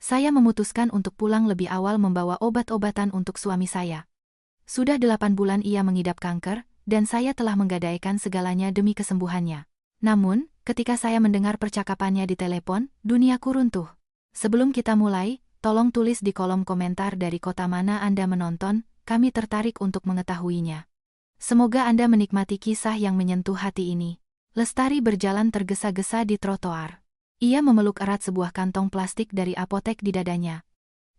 Saya memutuskan untuk pulang lebih awal membawa obat-obatan untuk suami saya. Sudah 8 bulan ia mengidap kanker, dan saya telah menggadaikan segalanya demi kesembuhannya. Namun, ketika saya mendengar percakapannya di telepon, duniaku runtuh. Sebelum kita mulai, tolong tulis di kolom komentar dari kota mana Anda menonton, kami tertarik untuk mengetahuinya. Semoga Anda menikmati kisah yang menyentuh hati ini. Lestari berjalan tergesa-gesa di trotoar. Ia memeluk erat sebuah kantong plastik dari apotek di dadanya.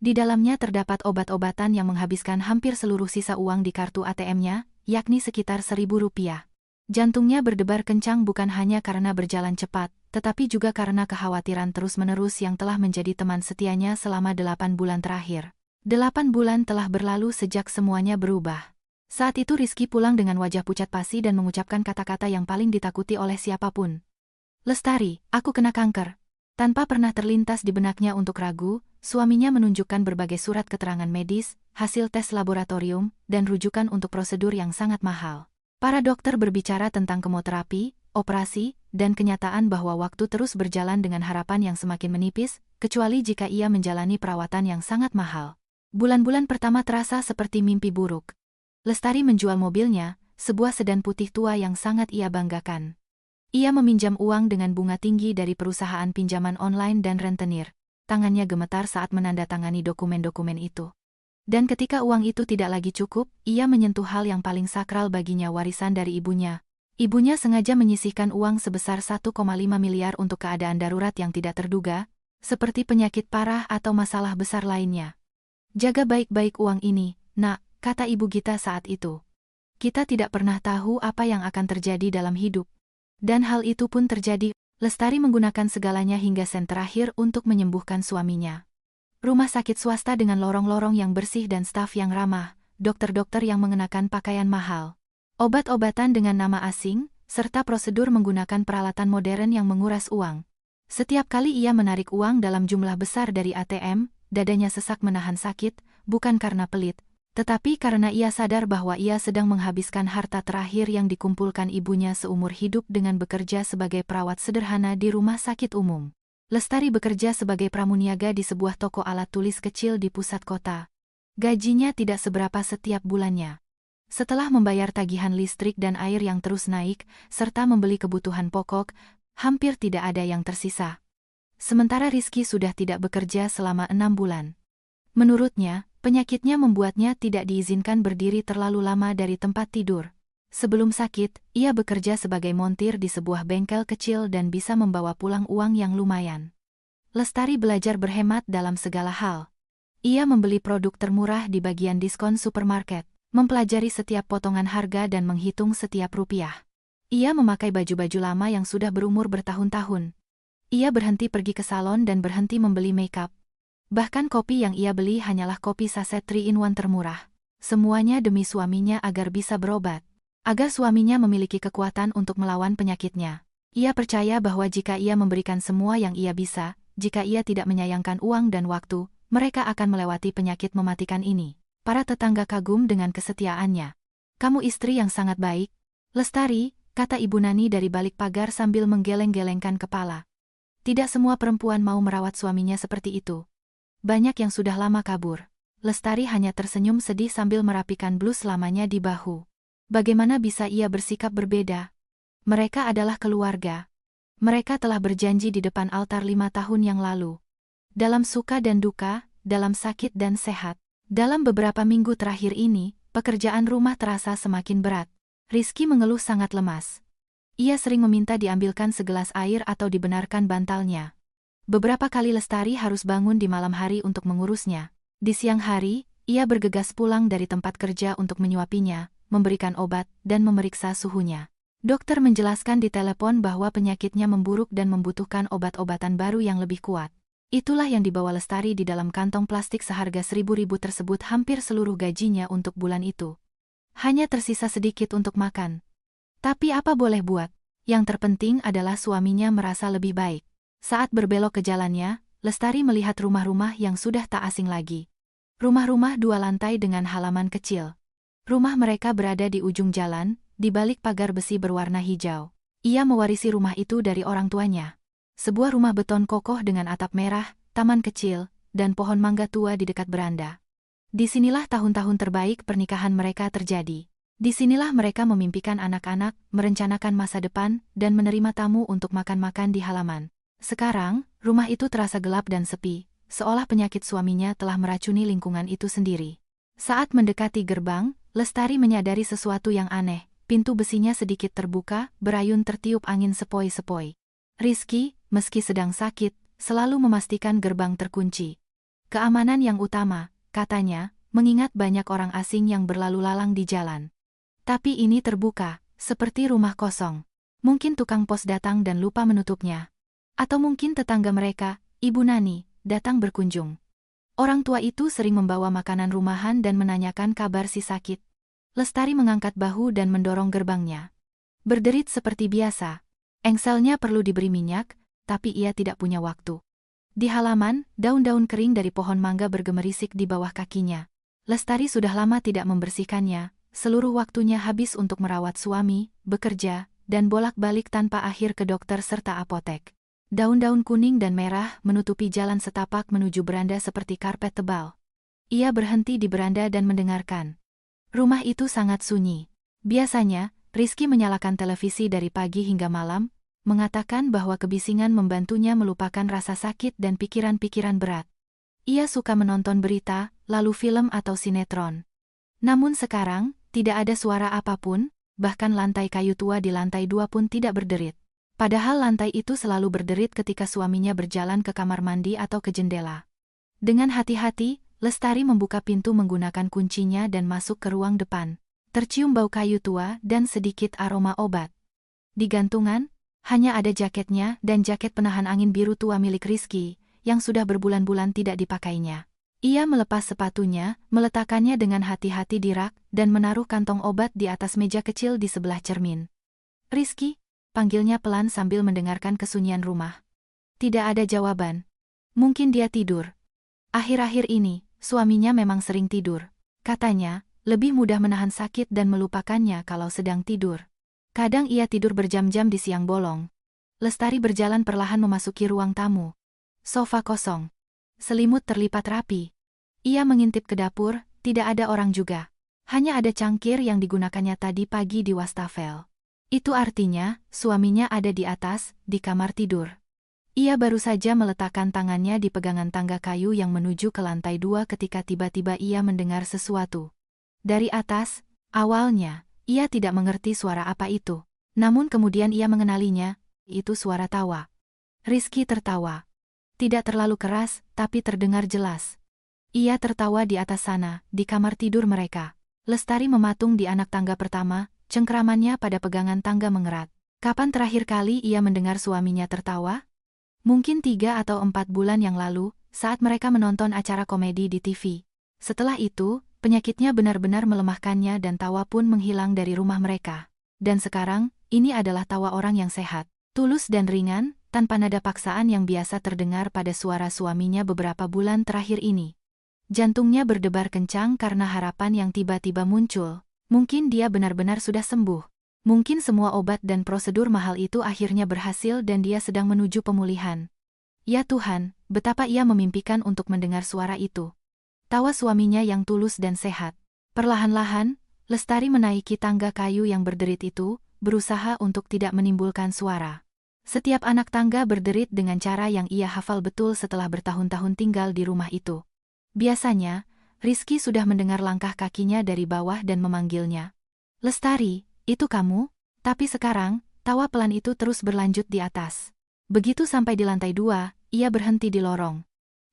Di dalamnya terdapat obat-obatan yang menghabiskan hampir seluruh sisa uang di kartu ATM-nya, yakni sekitar Rp1.000. Jantungnya berdebar kencang bukan hanya karena berjalan cepat, tetapi juga karena kekhawatiran terus-menerus yang telah menjadi teman setianya selama 8 bulan terakhir. 8 bulan telah berlalu sejak semuanya berubah. Saat itu Rizky pulang dengan wajah pucat pasi dan mengucapkan kata-kata yang paling ditakuti oleh siapapun. Lestari, aku kena kanker. Tanpa pernah terlintas di benaknya untuk ragu, suaminya menunjukkan berbagai surat keterangan medis, hasil tes laboratorium, dan rujukan untuk prosedur yang sangat mahal. Para dokter berbicara tentang kemoterapi, operasi, dan kenyataan bahwa waktu terus berjalan dengan harapan yang semakin menipis, kecuali jika ia menjalani perawatan yang sangat mahal. Bulan-bulan pertama terasa seperti mimpi buruk. Lestari menjual mobilnya, sebuah sedan putih tua yang sangat ia banggakan. Ia meminjam uang dengan bunga tinggi dari perusahaan pinjaman online dan rentenir. Tangannya gemetar saat menandatangani dokumen-dokumen itu. Dan ketika uang itu tidak lagi cukup, ia menyentuh hal yang paling sakral baginya, warisan dari ibunya. Ibunya sengaja menyisihkan uang sebesar 1,5 miliar untuk keadaan darurat yang tidak terduga, seperti penyakit parah atau masalah besar lainnya. Jaga baik-baik uang ini, nak, kata Ibu Gita saat itu. Kita tidak pernah tahu apa yang akan terjadi dalam hidup. Dan hal itu pun terjadi. Lestari menggunakan segalanya hingga sen terakhir untuk menyembuhkan suaminya. Rumah sakit swasta dengan lorong-lorong yang bersih dan staf yang ramah, dokter-dokter yang mengenakan pakaian mahal, obat-obatan dengan nama asing, serta prosedur menggunakan peralatan modern yang menguras uang. Setiap kali ia menarik uang dalam jumlah besar dari ATM, dadanya sesak menahan sakit, bukan karena pelit, tetapi karena ia sadar bahwa ia sedang menghabiskan harta terakhir yang dikumpulkan ibunya seumur hidup dengan bekerja sebagai perawat sederhana di rumah sakit umum. Lestari bekerja sebagai pramuniaga di sebuah toko alat tulis kecil di pusat kota. Gajinya tidak seberapa setiap bulannya. Setelah membayar tagihan listrik dan air yang terus naik, serta membeli kebutuhan pokok, hampir tidak ada yang tersisa. Sementara Rizky sudah tidak bekerja selama 6 bulan. Menurutnya, penyakitnya membuatnya tidak diizinkan berdiri terlalu lama dari tempat tidur. Sebelum sakit, ia bekerja sebagai montir di sebuah bengkel kecil dan bisa membawa pulang uang yang lumayan. Lestari belajar berhemat dalam segala hal. Ia membeli produk termurah di bagian diskon supermarket, mempelajari setiap potongan harga dan menghitung setiap rupiah. Ia memakai baju-baju lama yang sudah berumur bertahun-tahun. Ia berhenti pergi ke salon dan berhenti membeli makeup. Bahkan kopi yang ia beli hanyalah kopi saset 3-in-1 termurah. Semuanya demi suaminya agar bisa berobat. Agar suaminya memiliki kekuatan untuk melawan penyakitnya. Ia percaya bahwa jika ia memberikan semua yang ia bisa, jika ia tidak menyayangkan uang dan waktu, mereka akan melewati penyakit mematikan ini. Para tetangga kagum dengan kesetiaannya. Kamu istri yang sangat baik, Lestari, kata Ibu Nani dari balik pagar sambil menggeleng-gelengkan kepala. Tidak semua perempuan mau merawat suaminya seperti itu. Banyak yang sudah lama kabur. Lestari hanya tersenyum sedih sambil merapikan blus lamanya di bahu. Bagaimana bisa ia bersikap berbeda? Mereka adalah keluarga. Mereka telah berjanji di depan altar 5 tahun yang lalu. Dalam suka dan duka, dalam sakit dan sehat. Dalam beberapa minggu terakhir ini, pekerjaan rumah terasa semakin berat. Rizky mengeluh sangat lemas. Ia sering meminta diambilkan segelas air atau dibenarkan bantalnya. Beberapa kali Lestari harus bangun di malam hari untuk mengurusnya. Di siang hari, ia bergegas pulang dari tempat kerja untuk menyuapinya, memberikan obat, dan memeriksa suhunya. Dokter menjelaskan di telepon bahwa penyakitnya memburuk dan membutuhkan obat-obatan baru yang lebih kuat. Itulah yang dibawa Lestari di dalam kantong plastik seharga Rp1.000 tersebut, hampir seluruh gajinya untuk bulan itu. Hanya tersisa sedikit untuk makan. Tapi apa boleh buat? Yang terpenting adalah suaminya merasa lebih baik. Saat berbelok ke jalannya, Lestari melihat rumah-rumah yang sudah tak asing lagi. Rumah-rumah 2 lantai dengan halaman kecil. Rumah mereka berada di ujung jalan, di balik pagar besi berwarna hijau. Ia mewarisi rumah itu dari orang tuanya. Sebuah rumah beton kokoh dengan atap merah, taman kecil, dan pohon mangga tua di dekat beranda. Disinilah tahun-tahun terbaik pernikahan mereka terjadi. Disinilah mereka memimpikan anak-anak, merencanakan masa depan, dan menerima tamu untuk makan-makan di halaman. Sekarang, rumah itu terasa gelap dan sepi, seolah penyakit suaminya telah meracuni lingkungan itu sendiri. Saat mendekati gerbang, Lestari menyadari sesuatu yang aneh. Pintu besinya sedikit terbuka, berayun tertiup angin sepoi-sepoi. Rizky, meski sedang sakit, selalu memastikan gerbang terkunci. Keamanan yang utama, katanya, mengingat banyak orang asing yang berlalu lalang di jalan. Tapi ini terbuka, seperti rumah kosong. Mungkin tukang pos datang dan lupa menutupnya. Atau mungkin tetangga mereka, Ibu Nani, datang berkunjung. Orang tua itu sering membawa makanan rumahan dan menanyakan kabar si sakit. Lestari mengangkat bahu dan mendorong gerbangnya. Berderit seperti biasa. Engselnya perlu diberi minyak, tapi ia tidak punya waktu. Di halaman, daun-daun kering dari pohon mangga bergemerisik di bawah kakinya. Lestari sudah lama tidak membersihkannya, seluruh waktunya habis untuk merawat suami, bekerja, dan bolak-balik tanpa akhir ke dokter serta apotek. Daun-daun kuning dan merah menutupi jalan setapak menuju beranda seperti karpet tebal. Ia berhenti di beranda dan mendengarkan. Rumah itu sangat sunyi. Biasanya, Rizky menyalakan televisi dari pagi hingga malam, mengatakan bahwa kebisingan membantunya melupakan rasa sakit dan pikiran-pikiran berat. Ia suka menonton berita, lalu film atau sinetron. Namun sekarang, tidak ada suara apapun, bahkan lantai kayu tua di lantai 2 pun tidak berderit. Padahal lantai itu selalu berderit ketika suaminya berjalan ke kamar mandi atau ke jendela. Dengan hati-hati, Lestari membuka pintu menggunakan kuncinya dan masuk ke ruang depan. Tercium bau kayu tua dan sedikit aroma obat. Di gantungan, hanya ada jaketnya dan jaket penahan angin biru tua milik Rizky, yang sudah berbulan-bulan tidak dipakainya. Ia melepas sepatunya, meletakkannya dengan hati-hati di rak, dan menaruh kantong obat di atas meja kecil di sebelah cermin. "Rizky?" panggilnya pelan sambil mendengarkan kesunyian rumah. Tidak ada jawaban. Mungkin dia tidur. Akhir-akhir ini, suaminya memang sering tidur. Katanya, lebih mudah menahan sakit dan melupakannya kalau sedang tidur. Kadang ia tidur berjam-jam di siang bolong. Lestari berjalan perlahan memasuki ruang tamu. Sofa kosong. Selimut terlipat rapi. Ia mengintip ke dapur, tidak ada orang juga. Hanya ada cangkir yang digunakannya tadi pagi di wastafel. Itu artinya, suaminya ada di atas, di kamar tidur. Ia baru saja meletakkan tangannya di pegangan tangga kayu yang menuju ke lantai 2 ketika tiba-tiba ia mendengar sesuatu. Dari atas, awalnya, ia tidak mengerti suara apa itu. Namun kemudian ia mengenalinya, itu suara tawa. Rizky tertawa. Tidak terlalu keras, tapi terdengar jelas. Ia tertawa di atas sana, di kamar tidur mereka. Lestari mematung di anak tangga pertama, cengkramannya pada pegangan tangga mengerat. Kapan terakhir kali ia mendengar suaminya tertawa? Mungkin 3 atau 4 bulan yang lalu, saat mereka menonton acara komedi di TV. Setelah itu, penyakitnya benar-benar melemahkannya dan tawa pun menghilang dari rumah mereka. Dan sekarang, ini adalah tawa orang yang sehat, tulus dan ringan, tanpa nada paksaan yang biasa terdengar pada suara suaminya beberapa bulan terakhir ini. Jantungnya berdebar kencang karena harapan yang tiba-tiba muncul. Mungkin dia benar-benar sudah sembuh. Mungkin semua obat dan prosedur mahal itu akhirnya berhasil dan dia sedang menuju pemulihan. Ya Tuhan, betapa ia memimpikan untuk mendengar suara itu. Tawa suaminya yang tulus dan sehat. Perlahan-lahan, Lestari menaiki tangga kayu yang berderit itu, berusaha untuk tidak menimbulkan suara. Setiap anak tangga berderit dengan cara yang ia hafal betul setelah bertahun-tahun tinggal di rumah itu. Biasanya, Rizky sudah mendengar langkah kakinya dari bawah dan memanggilnya. "Lestari, itu kamu?" Tapi sekarang, tawa pelan itu terus berlanjut di atas. Begitu sampai di lantai 2, ia berhenti di lorong.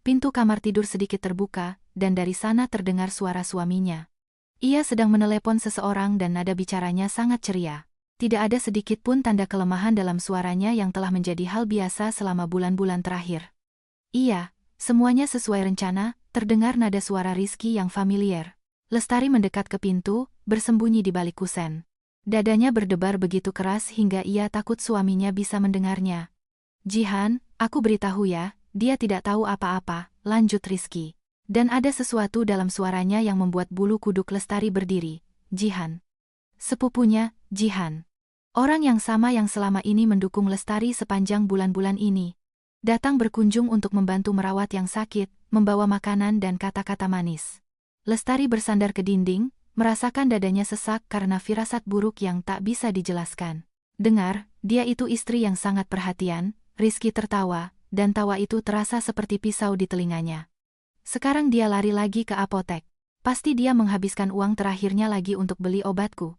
Pintu kamar tidur sedikit terbuka, dan dari sana terdengar suara suaminya. Ia sedang menelepon seseorang dan nada bicaranya sangat ceria. Tidak ada sedikit pun tanda kelemahan dalam suaranya yang telah menjadi hal biasa selama bulan-bulan terakhir. Iya, semuanya sesuai rencana. Terdengar nada suara Rizky yang familiar. Lestari mendekat ke pintu, bersembunyi di balik kusen. Dadanya berdebar begitu keras hingga ia takut suaminya bisa mendengarnya. "Jihan, aku beritahu ya, dia tidak tahu apa-apa," lanjut Rizky. Dan ada sesuatu dalam suaranya yang membuat bulu kuduk Lestari berdiri. Jihan. Sepupunya, Jihan. Orang yang sama yang selama ini mendukung Lestari sepanjang bulan-bulan ini. Datang berkunjung untuk membantu merawat yang sakit, membawa makanan dan kata-kata manis. Lestari bersandar ke dinding, merasakan dadanya sesak karena firasat buruk yang tak bisa dijelaskan. Dengar, dia itu istri yang sangat perhatian. Rizky tertawa, dan tawa itu terasa seperti pisau di telinganya. Sekarang dia lari lagi ke apotek. Pasti dia menghabiskan uang terakhirnya lagi untuk beli obatku.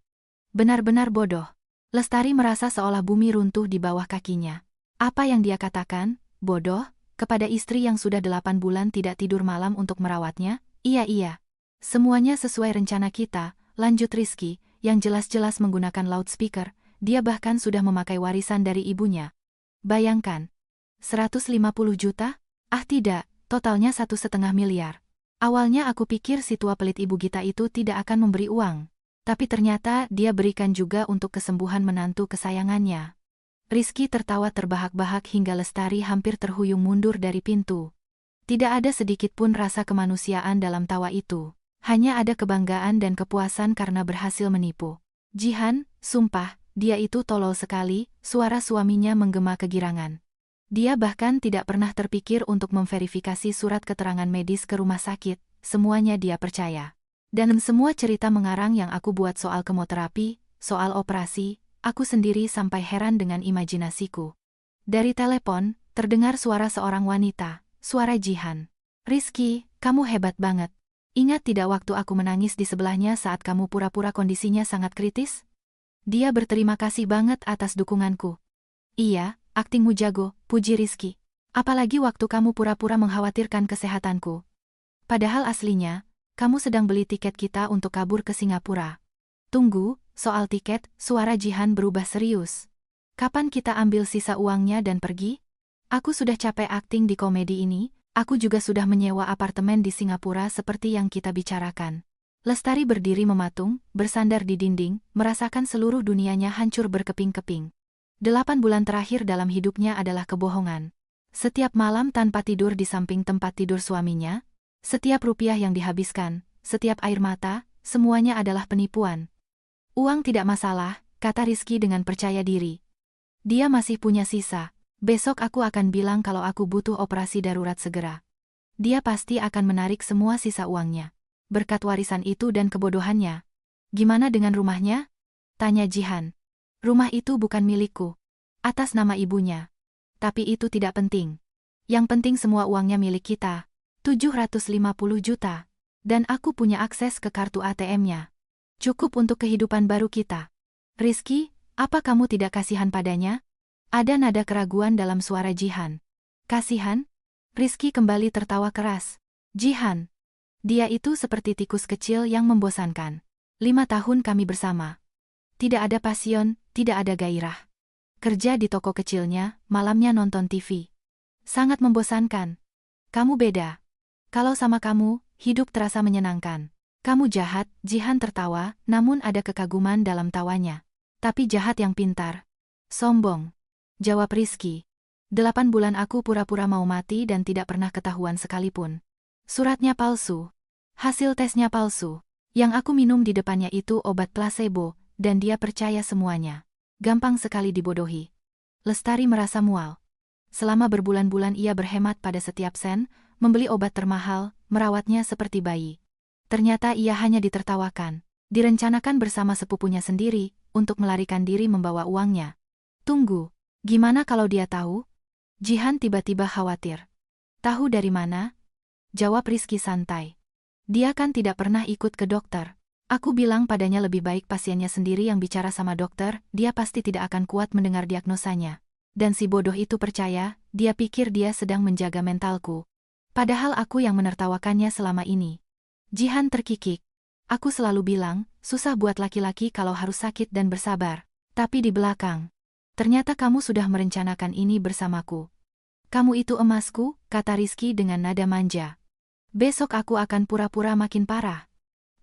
Benar-benar bodoh. Lestari merasa seolah bumi runtuh di bawah kakinya. Apa yang dia katakan? Bodoh? Kepada istri yang sudah 8 bulan tidak tidur malam untuk merawatnya? Iya. Semuanya sesuai rencana kita, lanjut Rizky, yang jelas-jelas menggunakan loudspeaker. Dia bahkan sudah memakai warisan dari ibunya. Bayangkan. 150 juta? Ah tidak, totalnya 1,5 miliar. Awalnya aku pikir si tua pelit ibu Gita itu tidak akan memberi uang. Tapi ternyata dia berikan juga untuk kesembuhan menantu kesayangannya. Rizky tertawa terbahak-bahak hingga Lestari hampir terhuyung mundur dari pintu. Tidak ada sedikit pun rasa kemanusiaan dalam tawa itu. Hanya ada kebanggaan dan kepuasan karena berhasil menipu. Jihan, sumpah, dia itu tolol sekali, suara suaminya menggema kegirangan. Dia bahkan tidak pernah terpikir untuk memverifikasi surat keterangan medis ke rumah sakit, semuanya dia percaya. Dan semua cerita mengarang yang aku buat soal kemoterapi, soal operasi, aku sendiri sampai heran dengan imajinasiku. Dari telepon, terdengar suara seorang wanita, suara Jihan. Rizky, kamu hebat banget. Ingat tidak waktu aku menangis di sebelahnya saat kamu pura-pura kondisinya sangat kritis? Dia berterima kasih banget atas dukunganku. Iya, aktingmu jago, puji Rizky. Apalagi waktu kamu pura-pura mengkhawatirkan kesehatanku. Padahal aslinya, kamu sedang beli tiket kita untuk kabur ke Singapura. Tunggu, soal tiket, suara Jihan berubah serius. Kapan kita ambil sisa uangnya dan pergi? Aku sudah capek akting di komedi ini, aku juga sudah menyewa apartemen di Singapura seperti yang kita bicarakan. Lestari berdiri mematung, bersandar di dinding, merasakan seluruh dunianya hancur berkeping-keping. 8 bulan terakhir dalam hidupnya adalah kebohongan. Setiap malam tanpa tidur di samping tempat tidur suaminya, setiap rupiah yang dihabiskan, setiap air mata, semuanya adalah penipuan. Uang tidak masalah, kata Rizky dengan percaya diri. Dia masih punya sisa. Besok aku akan bilang kalau aku butuh operasi darurat segera. Dia pasti akan menarik semua sisa uangnya. Berkat warisan itu dan kebodohannya. Gimana dengan rumahnya? Tanya Jihan. Rumah itu bukan milikku. Atas nama ibunya. Tapi itu tidak penting. Yang penting semua uangnya milik kita. 750 juta. Dan aku punya akses ke kartu ATM-nya. Cukup untuk kehidupan baru kita. Rizky, apa kamu tidak kasihan padanya? Ada nada keraguan dalam suara Jihan. Kasihan? Rizky kembali tertawa keras. Jihan. Dia itu seperti tikus kecil yang membosankan. 5 tahun kami bersama. Tidak ada pasion, tidak ada gairah. Kerja di toko kecilnya, malamnya nonton TV. Sangat membosankan. Kamu beda. Kalau sama kamu, hidup terasa menyenangkan. Kamu jahat, Jihan tertawa, namun ada kekaguman dalam tawanya. Tapi jahat yang pintar. Sombong. Jawab Rizky. 8 bulan aku pura-pura mau mati dan tidak pernah ketahuan sekalipun. Suratnya palsu. Hasil tesnya palsu. Yang aku minum di depannya itu obat placebo, dan dia percaya semuanya. Gampang sekali dibodohi. Lestari merasa mual. Selama berbulan-bulan ia berhemat pada setiap sen, membeli obat termahal, merawatnya seperti bayi. Ternyata ia hanya ditertawakan. Direncanakan bersama sepupunya sendiri, untuk melarikan diri membawa uangnya. Tunggu. Gimana kalau dia tahu? Jihan tiba-tiba khawatir. Tahu dari mana? Jawab Rizky santai. Dia kan tidak pernah ikut ke dokter. Aku bilang padanya lebih baik pasiennya sendiri yang bicara sama dokter, dia pasti tidak akan kuat mendengar diagnosanya. Dan si bodoh itu percaya, dia pikir dia sedang menjaga mentalku. Padahal aku yang menertawakannya selama ini. Jihan terkikik. Aku selalu bilang, susah buat laki-laki kalau harus sakit dan bersabar. Tapi di belakang. Ternyata kamu sudah merencanakan ini bersamaku. Kamu itu emasku, kata Rizky dengan nada manja. Besok aku akan pura-pura makin parah.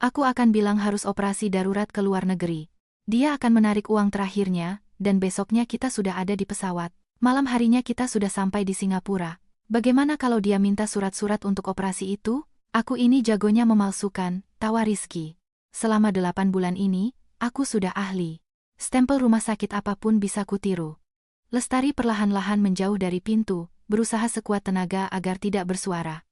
Aku akan bilang harus operasi darurat ke luar negeri. Dia akan menarik uang terakhirnya, dan besoknya kita sudah ada di pesawat. Malam harinya kita sudah sampai di Singapura. Bagaimana kalau dia minta surat-surat untuk operasi itu? Aku ini jagonya memalsukan, tawa Rizky. Selama 8 bulan ini, aku sudah ahli. Stempel rumah sakit apapun bisa kutiru. Lestari perlahan-lahan menjauh dari pintu, berusaha sekuat tenaga agar tidak bersuara.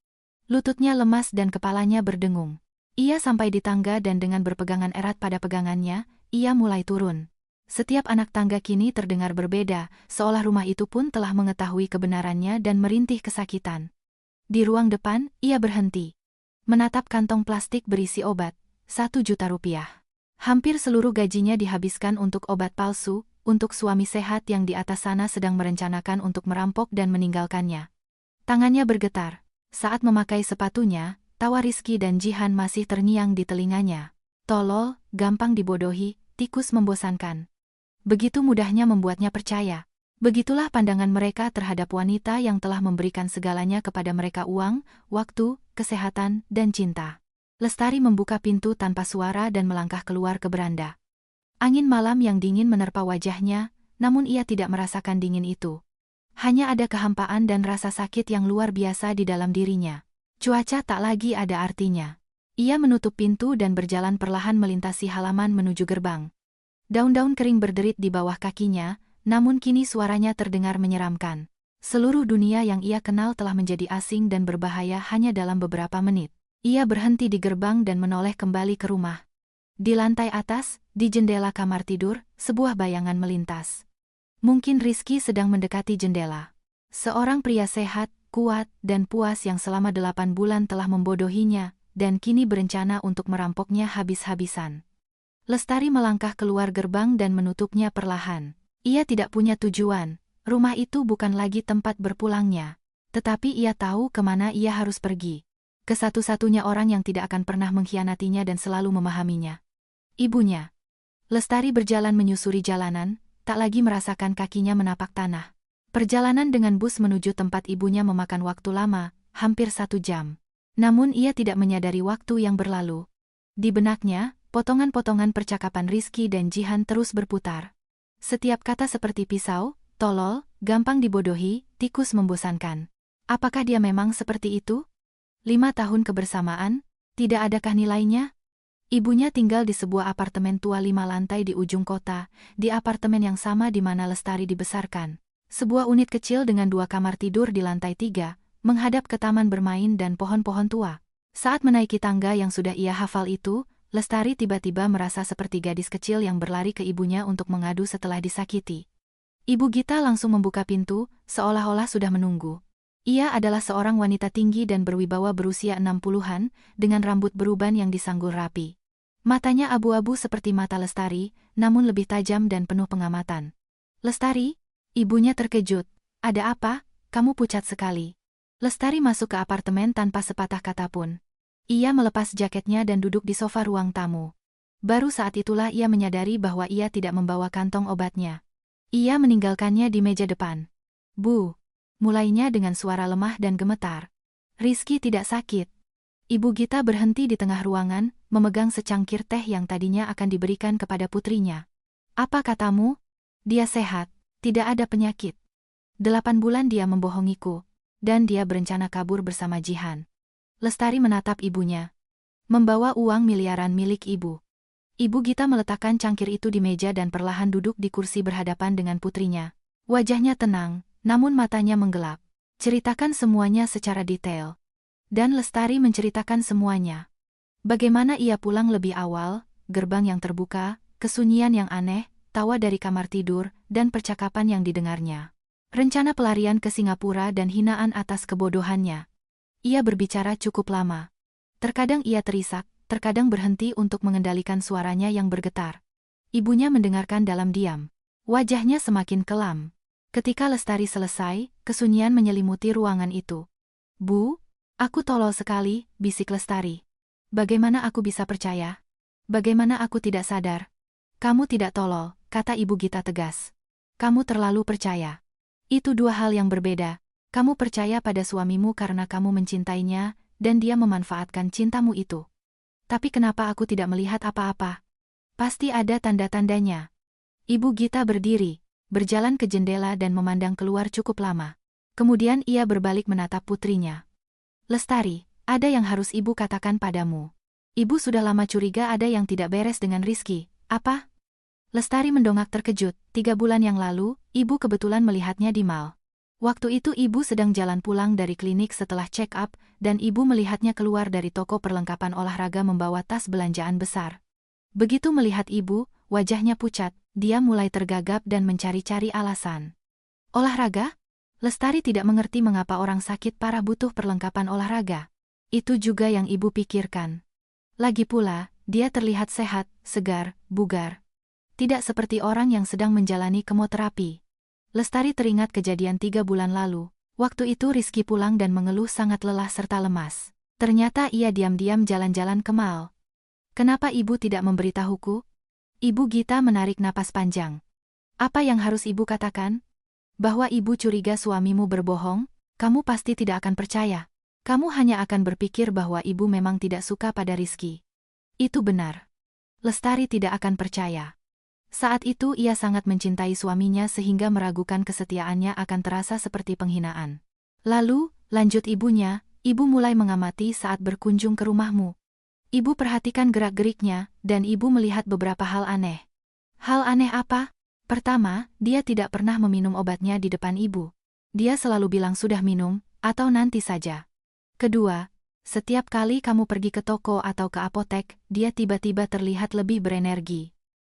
Lututnya lemas dan kepalanya berdengung. Ia sampai di tangga dan dengan berpegangan erat pada pegangannya, ia mulai turun. Setiap anak tangga kini terdengar berbeda, seolah rumah itu pun telah mengetahui kebenarannya dan merintih kesakitan. Di ruang depan, ia berhenti. Menatap kantong plastik berisi obat, 1 juta rupiah. Hampir seluruh gajinya dihabiskan untuk obat palsu, untuk suami sehat yang di atas sana sedang merencanakan untuk merampok dan meninggalkannya. Tangannya bergetar. Saat memakai sepatunya, tawa Rizky dan Jihan masih terngiang di telinganya. Tolol, gampang dibodohi, tikus membosankan. Begitu mudahnya membuatnya percaya. Begitulah pandangan mereka terhadap wanita yang telah memberikan segalanya kepada mereka: uang, waktu, kesehatan, dan cinta. Lestari membuka pintu tanpa suara dan melangkah keluar ke beranda. Angin malam yang dingin menerpa wajahnya, namun ia tidak merasakan dingin itu. Hanya ada kehampaan dan rasa sakit yang luar biasa di dalam dirinya. Cuaca tak lagi ada artinya. Ia menutup pintu dan berjalan perlahan melintasi halaman menuju gerbang. Daun-daun kering berderit di bawah kakinya, namun kini suaranya terdengar menyeramkan. Seluruh dunia yang ia kenal telah menjadi asing dan berbahaya hanya dalam beberapa menit. Ia berhenti di gerbang dan menoleh kembali ke rumah. Di lantai atas, di jendela kamar tidur, sebuah bayangan melintas. Mungkin Rizky sedang mendekati jendela. Seorang pria sehat, kuat, dan puas yang selama 8 bulan telah membodohinya, dan kini berencana untuk merampoknya habis-habisan. Lestari melangkah keluar gerbang dan menutupnya perlahan. Ia tidak punya tujuan, rumah itu bukan lagi tempat berpulangnya. Tetapi ia tahu kemana ia harus pergi. Ke satu-satunya orang yang tidak akan pernah mengkhianatinya dan selalu memahaminya. Ibunya. Lestari berjalan menyusuri jalanan, tak lagi merasakan kakinya menapak tanah. Perjalanan dengan bus menuju tempat ibunya memakan waktu lama, hampir 1 jam. Namun ia tidak menyadari waktu yang berlalu. Di benaknya, potongan-potongan percakapan Rizky dan Jihan terus berputar. Setiap kata seperti pisau, tolol, gampang dibodohi, tikus membosankan. Apakah dia memang seperti itu? 5 tahun kebersamaan, tidak adakah nilainya? Ibunya tinggal di sebuah apartemen tua 5 lantai di ujung kota, di apartemen yang sama di mana Lestari dibesarkan. Sebuah unit kecil dengan 2 kamar tidur di lantai 3, menghadap ke taman bermain dan pohon-pohon tua. Saat menaiki tangga yang sudah ia hafal itu, Lestari tiba-tiba merasa seperti gadis kecil yang berlari ke ibunya untuk mengadu setelah disakiti. Ibu Gita langsung membuka pintu, seolah-olah sudah menunggu. Ia adalah seorang wanita tinggi dan berwibawa berusia 60-an, dengan rambut beruban yang disanggul rapi. Matanya abu-abu seperti mata Lestari, namun lebih tajam dan penuh pengamatan. "Lestari?" Ibunya terkejut. "Ada apa? Kamu pucat sekali." Lestari masuk ke apartemen tanpa sepatah kata pun. Ia melepas jaketnya dan duduk di sofa ruang tamu. Baru saat itulah ia menyadari bahwa ia tidak membawa kantong obatnya. Ia meninggalkannya di meja depan. "Bu," mulainya dengan suara lemah dan gemetar. "Rizky tidak sakit." Ibu Gita berhenti di tengah ruangan, memegang secangkir teh yang tadinya akan diberikan kepada putrinya. "Apa katamu? Dia sehat, tidak ada penyakit. 8 bulan dia membohongiku, dan dia berencana kabur bersama Jihan." Lestari menatap ibunya. "Membawa uang miliaran milik ibu." Ibu Gita meletakkan cangkir itu di meja dan perlahan duduk di kursi berhadapan dengan putrinya. Wajahnya tenang, namun matanya menggelap. "Ceritakan semuanya secara detail." Dan Lestari menceritakan semuanya. Bagaimana ia pulang lebih awal, gerbang yang terbuka, kesunyian yang aneh, tawa dari kamar tidur, dan percakapan yang didengarnya. Rencana pelarian ke Singapura dan hinaan atas kebodohannya. Ia berbicara cukup lama. Terkadang ia terisak, terkadang berhenti untuk mengendalikan suaranya yang bergetar. Ibunya mendengarkan dalam diam. Wajahnya semakin kelam. Ketika Lestari selesai, kesunyian menyelimuti ruangan itu. "Bu, aku tolol sekali," bisik Lestari. "Bagaimana aku bisa percaya? Bagaimana aku tidak sadar?" "Kamu tidak tolol," kata Ibu Gita tegas. "Kamu terlalu percaya. Itu 2 hal yang berbeda. Kamu percaya pada suamimu karena kamu mencintainya, dan dia memanfaatkan cintamu itu. Tapi kenapa aku tidak melihat apa-apa? Pasti ada tanda-tandanya." Ibu Gita berdiri, berjalan ke jendela dan memandang keluar cukup lama. Kemudian ia berbalik menatap putrinya. "Lestari, ada yang harus ibu katakan padamu. Ibu sudah lama curiga ada yang tidak beres dengan Rizky." "Apa?" Lestari mendongak terkejut. 3 bulan yang lalu, ibu kebetulan melihatnya di mal. Waktu itu ibu sedang jalan pulang dari klinik setelah check up, dan ibu melihatnya keluar dari toko perlengkapan olahraga membawa tas belanjaan besar. Begitu melihat ibu, wajahnya pucat, dia mulai tergagap dan mencari-cari alasan. Olahraga? Lestari tidak mengerti mengapa orang sakit parah butuh perlengkapan olahraga. Itu juga yang ibu pikirkan. Lagi pula, dia terlihat sehat, segar, bugar. Tidak seperti orang yang sedang menjalani kemoterapi. Lestari teringat kejadian 3 bulan lalu. Waktu itu Rizky pulang dan mengeluh sangat lelah serta lemas. Ternyata ia diam-diam jalan-jalan ke mall. Kenapa ibu tidak memberitahuku? Ibu Gita menarik napas panjang. Apa yang harus ibu katakan? Bahwa ibu curiga suamimu berbohong? Kamu pasti tidak akan percaya. Kamu hanya akan berpikir bahwa ibu memang tidak suka pada Rizky. Itu benar. Lestari tidak akan percaya. Saat itu ia sangat mencintai suaminya sehingga meragukan kesetiaannya akan terasa seperti penghinaan. Lalu, lanjut ibunya, ibu mulai mengamati saat berkunjung ke rumahmu. Ibu perhatikan gerak-geriknya, dan ibu melihat beberapa hal aneh. Hal aneh apa? Pertama, dia tidak pernah meminum obatnya di depan ibu. Dia selalu bilang sudah minum, atau nanti saja. Kedua, setiap kali kamu pergi ke toko atau ke apotek, dia tiba-tiba terlihat lebih berenergi.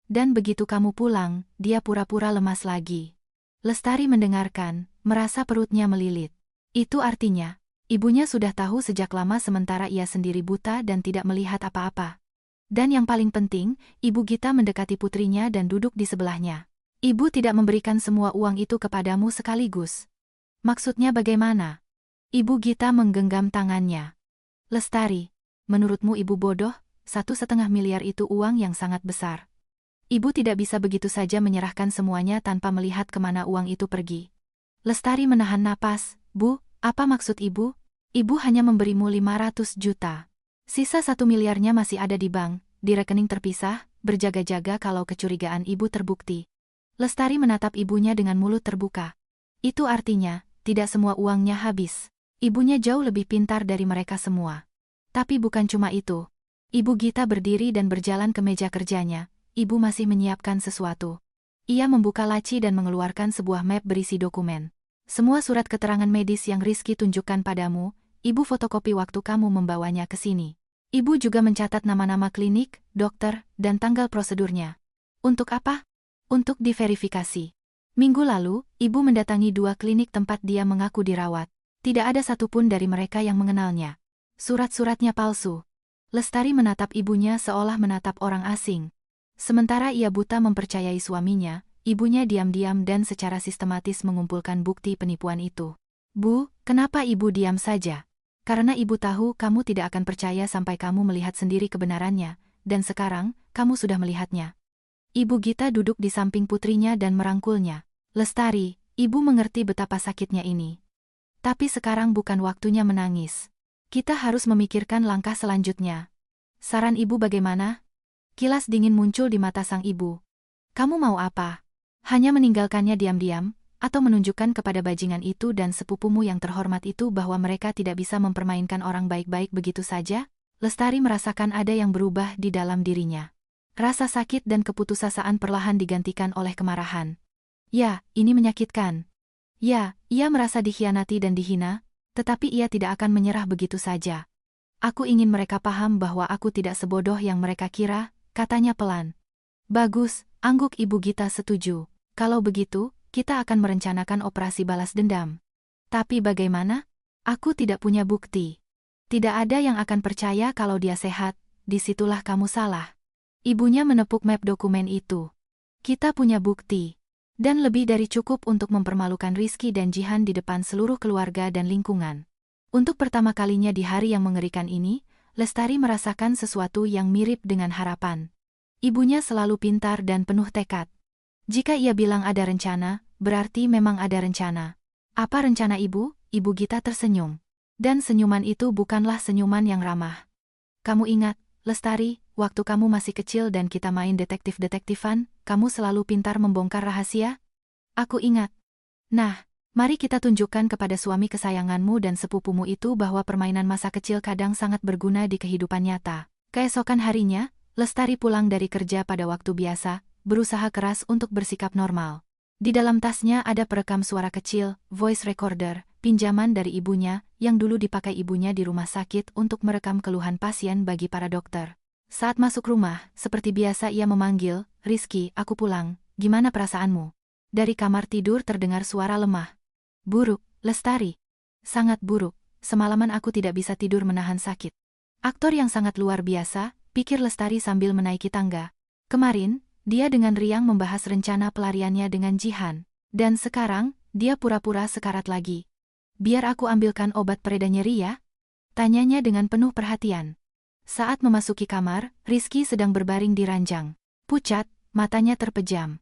Dan begitu kamu pulang, dia pura-pura lemas lagi. Lestari mendengarkan, merasa perutnya melilit. Itu artinya, ibunya sudah tahu sejak lama sementara ia sendiri buta dan tidak melihat apa-apa. Dan yang paling penting, Ibu Gita mendekati putrinya dan duduk di sebelahnya. Ibu tidak memberikan semua uang itu kepadamu sekaligus. Maksudnya bagaimana? Ibu Gita menggenggam tangannya. Lestari, menurutmu ibu bodoh? 1,5 miliar itu uang yang sangat besar. Ibu tidak bisa begitu saja menyerahkan semuanya tanpa melihat kemana uang itu pergi. Lestari menahan napas. Bu, apa maksud ibu? Ibu hanya memberimu 500 juta. Sisa 1 miliarnya masih ada di bank, di rekening terpisah, berjaga-jaga kalau kecurigaan ibu terbukti. Lestari menatap ibunya dengan mulut terbuka. Itu artinya, tidak semua uangnya habis. Ibunya jauh lebih pintar dari mereka semua. Tapi bukan cuma itu. Ibu Gita berdiri dan berjalan ke meja kerjanya. Ibu masih menyiapkan sesuatu. Ia membuka laci dan mengeluarkan sebuah map berisi dokumen. Semua surat keterangan medis yang Rizky tunjukkan padamu, ibu fotokopi waktu kamu membawanya ke sini. Ibu juga mencatat nama-nama klinik, dokter, dan tanggal prosedurnya. Untuk apa? Untuk diverifikasi. Minggu lalu, ibu mendatangi 2 klinik tempat dia mengaku dirawat. Tidak ada satupun dari mereka yang mengenalnya. Surat-suratnya palsu. Lestari menatap ibunya seolah menatap orang asing. Sementara ia buta mempercayai suaminya, ibunya diam-diam dan secara sistematis mengumpulkan bukti penipuan itu. Bu, kenapa ibu diam saja? Karena ibu tahu kamu tidak akan percaya sampai kamu melihat sendiri kebenarannya, dan sekarang, kamu sudah melihatnya. Ibu Gita duduk di samping putrinya dan merangkulnya. Lestari, ibu mengerti betapa sakitnya ini. Tapi sekarang bukan waktunya menangis. Kita harus memikirkan langkah selanjutnya. Saran ibu bagaimana? Kilas dingin muncul di mata sang ibu. Kamu mau apa? Hanya meninggalkannya diam-diam, atau menunjukkan kepada bajingan itu dan sepupumu yang terhormat itu bahwa mereka tidak bisa mempermainkan orang baik-baik begitu saja? Lestari merasakan ada yang berubah di dalam dirinya. Rasa sakit dan keputusasaan perlahan digantikan oleh kemarahan. Ya, ini menyakitkan. Ya, ia merasa dikhianati dan dihina, tetapi ia tidak akan menyerah begitu saja. Aku ingin mereka paham bahwa aku tidak sebodoh yang mereka kira, katanya pelan. Bagus, angguk Ibu Gita setuju. Kalau begitu, kita akan merencanakan operasi balas dendam. Tapi bagaimana? Aku tidak punya bukti. Tidak ada yang akan percaya kalau dia sehat, disitulah kamu salah. Ibunya menepuk map dokumen itu. Kita punya bukti. Dan lebih dari cukup untuk mempermalukan Rizky dan Jihan di depan seluruh keluarga dan lingkungan. Untuk pertama kalinya di hari yang mengerikan ini, Lestari merasakan sesuatu yang mirip dengan harapan. Ibunya selalu pintar dan penuh tekad. Jika ia bilang ada rencana, berarti memang ada rencana. Apa rencana ibu? Ibu Gita tersenyum. Dan senyuman itu bukanlah senyuman yang ramah. Kamu ingat, Lestari, waktu kamu masih kecil dan kita main detektif-detektifan, kamu selalu pintar membongkar rahasia? Aku ingat. Nah, mari kita tunjukkan kepada suami kesayanganmu dan sepupumu itu bahwa permainan masa kecil kadang sangat berguna di kehidupan nyata. Keesokan harinya, Lestari pulang dari kerja pada waktu biasa, berusaha keras untuk bersikap normal. Di dalam tasnya ada perekam suara kecil, voice recorder, pinjaman dari ibunya, yang dulu dipakai ibunya di rumah sakit untuk merekam keluhan pasien bagi para dokter. Saat masuk rumah, seperti biasa ia memanggil, "Rizky, aku pulang, gimana perasaanmu?" Dari kamar tidur terdengar suara lemah. "Buruk, Lestari. Sangat buruk, semalaman aku tidak bisa tidur menahan sakit." Aktor yang sangat luar biasa, pikir Lestari sambil menaiki tangga. Kemarin, dia dengan riang membahas rencana pelariannya dengan Jihan. Dan sekarang, dia pura-pura sekarat lagi. "Biar aku ambilkan obat pereda nyeri ya?" tanyanya dengan penuh perhatian. Saat memasuki kamar, Rizky sedang berbaring di ranjang. Pucat, matanya terpejam.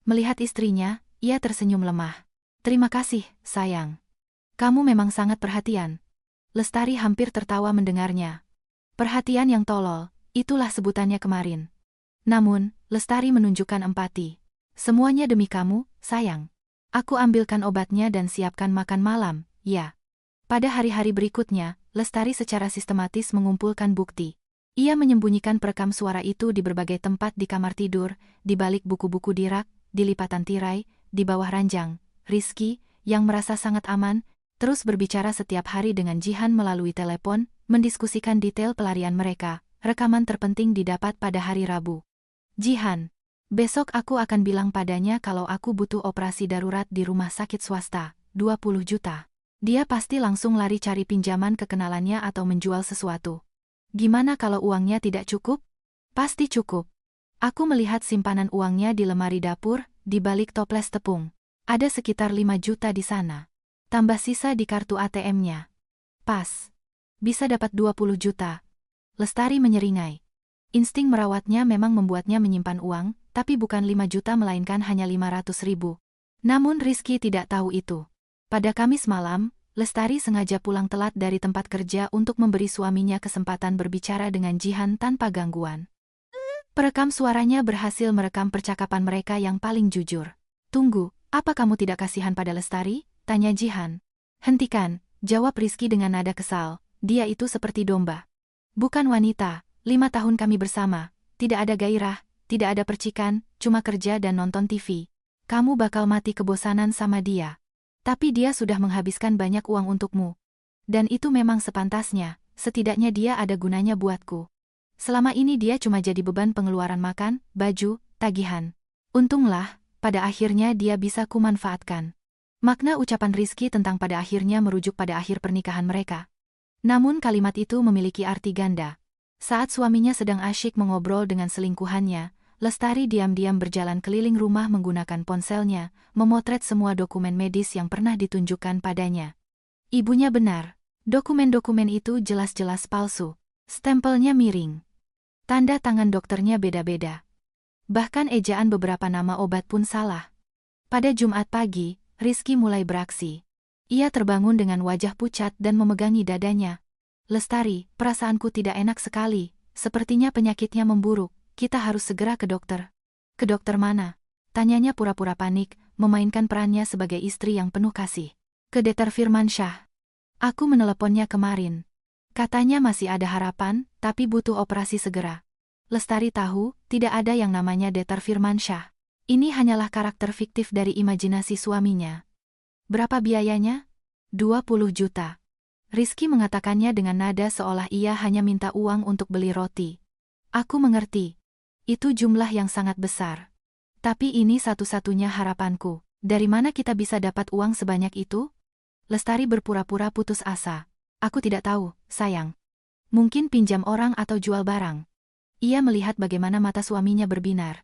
Melihat istrinya, ia tersenyum lemah. "Terima kasih, sayang. Kamu memang sangat perhatian." Lestari hampir tertawa mendengarnya. Perhatian yang tolol, itulah sebutannya kemarin. Namun, Lestari menunjukkan empati. "Semuanya demi kamu, sayang. Aku ambilkan obatnya dan siapkan makan malam, ya." Pada hari-hari berikutnya, Lestari secara sistematis mengumpulkan bukti. Ia menyembunyikan perekam suara itu di berbagai tempat di kamar tidur, di balik buku-buku di rak, di lipatan tirai, di bawah ranjang. Rizky, yang merasa sangat aman, terus berbicara setiap hari dengan Jihan melalui telepon, mendiskusikan detail pelarian mereka. Rekaman terpenting didapat pada hari Rabu. "Jihan, besok aku akan bilang padanya kalau aku butuh operasi darurat di rumah sakit swasta, 20 juta. Dia pasti langsung lari cari pinjaman ke kenalannya atau menjual sesuatu. Gimana kalau uangnya tidak cukup?" "Pasti cukup. Aku melihat simpanan uangnya di lemari dapur, di balik toples tepung. Ada sekitar 5 juta di sana. Tambah sisa di kartu ATM-nya. Pas. Bisa dapat 20 juta. Lestari menyeringai. Insting merawatnya memang membuatnya menyimpan uang, tapi bukan 5 juta melainkan hanya 500 ribu. Namun Rizky tidak tahu itu. Pada Kamis malam, Lestari sengaja pulang telat dari tempat kerja untuk memberi suaminya kesempatan berbicara dengan Jihan tanpa gangguan. Perekam suaranya berhasil merekam percakapan mereka yang paling jujur. "Tunggu, apa kamu tidak kasihan pada Lestari?" tanya Jihan. "Hentikan," jawab Rizky dengan nada kesal. "Dia itu seperti domba. Bukan wanita. 5 tahun kami bersama, tidak ada gairah, tidak ada percikan, cuma kerja dan nonton TV. Kamu bakal mati kebosanan sama dia. Tapi dia sudah menghabiskan banyak uang untukmu. Dan itu memang sepantasnya, setidaknya dia ada gunanya buatku. Selama ini dia cuma jadi beban pengeluaran makan, baju, tagihan. Untunglah, pada akhirnya dia bisa kumanfaatkan." Makna ucapan Rizky tentang pada akhirnya merujuk pada akhir pernikahan mereka. Namun kalimat itu memiliki arti ganda. Saat suaminya sedang asyik mengobrol dengan selingkuhannya, Lestari diam-diam berjalan keliling rumah menggunakan ponselnya, memotret semua dokumen medis yang pernah ditunjukkan padanya. Ibunya benar. Dokumen-dokumen itu jelas-jelas palsu. Stempelnya miring. Tanda tangan dokternya beda-beda. Bahkan ejaan beberapa nama obat pun salah. Pada Jumat pagi, Rizky mulai beraksi. Ia terbangun dengan wajah pucat dan memegangi dadanya. "Lestari, perasaanku tidak enak sekali, sepertinya penyakitnya memburuk, kita harus segera ke dokter." "Ke dokter mana?" tanyanya pura-pura panik, memainkan perannya sebagai istri yang penuh kasih. "Ke Dr. Firmansyah. Aku meneleponnya kemarin. Katanya masih ada harapan, tapi butuh operasi segera." Lestari tahu, tidak ada yang namanya Dr. Firmansyah. Ini hanyalah karakter fiktif dari imajinasi suaminya. "Berapa biayanya?" 20 juta. Rizky mengatakannya dengan nada seolah ia hanya minta uang untuk beli roti. "Aku mengerti. Itu jumlah yang sangat besar. Tapi ini satu-satunya harapanku. Dari mana kita bisa dapat uang sebanyak itu?" Lestari berpura-pura putus asa. "Aku tidak tahu, sayang. Mungkin pinjam orang atau jual barang." Ia melihat bagaimana mata suaminya berbinar.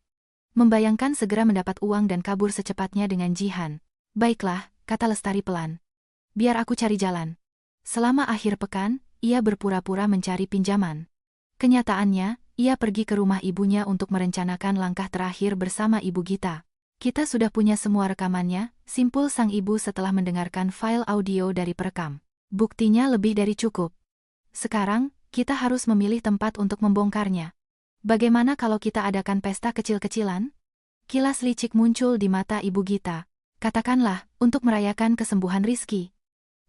Membayangkan segera mendapat uang dan kabur secepatnya dengan Jihan. "Baiklah," kata Lestari pelan. "Biar aku cari jalan." Selama akhir pekan, ia berpura-pura mencari pinjaman. Kenyataannya, ia pergi ke rumah ibunya untuk merencanakan langkah terakhir bersama Ibu Gita. "Kita sudah punya semua rekamannya," simpul sang ibu setelah mendengarkan file audio dari perekam. "Buktinya lebih dari cukup. Sekarang, kita harus memilih tempat untuk membongkarnya. Bagaimana kalau kita adakan pesta kecil-kecilan?" Kilas licik muncul di mata Ibu Gita. "Katakanlah, untuk merayakan kesembuhan Rizky."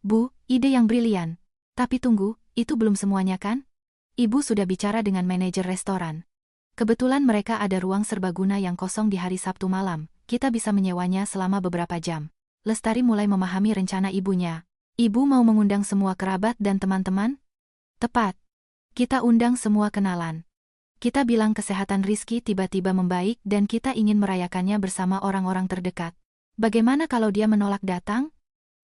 "Bu, ide yang brilian. Tapi tunggu, itu belum semuanya kan? Ibu sudah bicara dengan manajer restoran. Kebetulan mereka ada ruang serbaguna yang kosong di hari Sabtu malam, kita bisa menyewanya selama beberapa jam. Lestari mulai memahami rencana ibunya. Ibu mau mengundang semua kerabat dan teman-teman? Tepat. Kita undang semua kenalan. Kita bilang kesehatan Rizky tiba-tiba membaik dan kita ingin merayakannya bersama orang-orang terdekat. Bagaimana kalau dia menolak datang?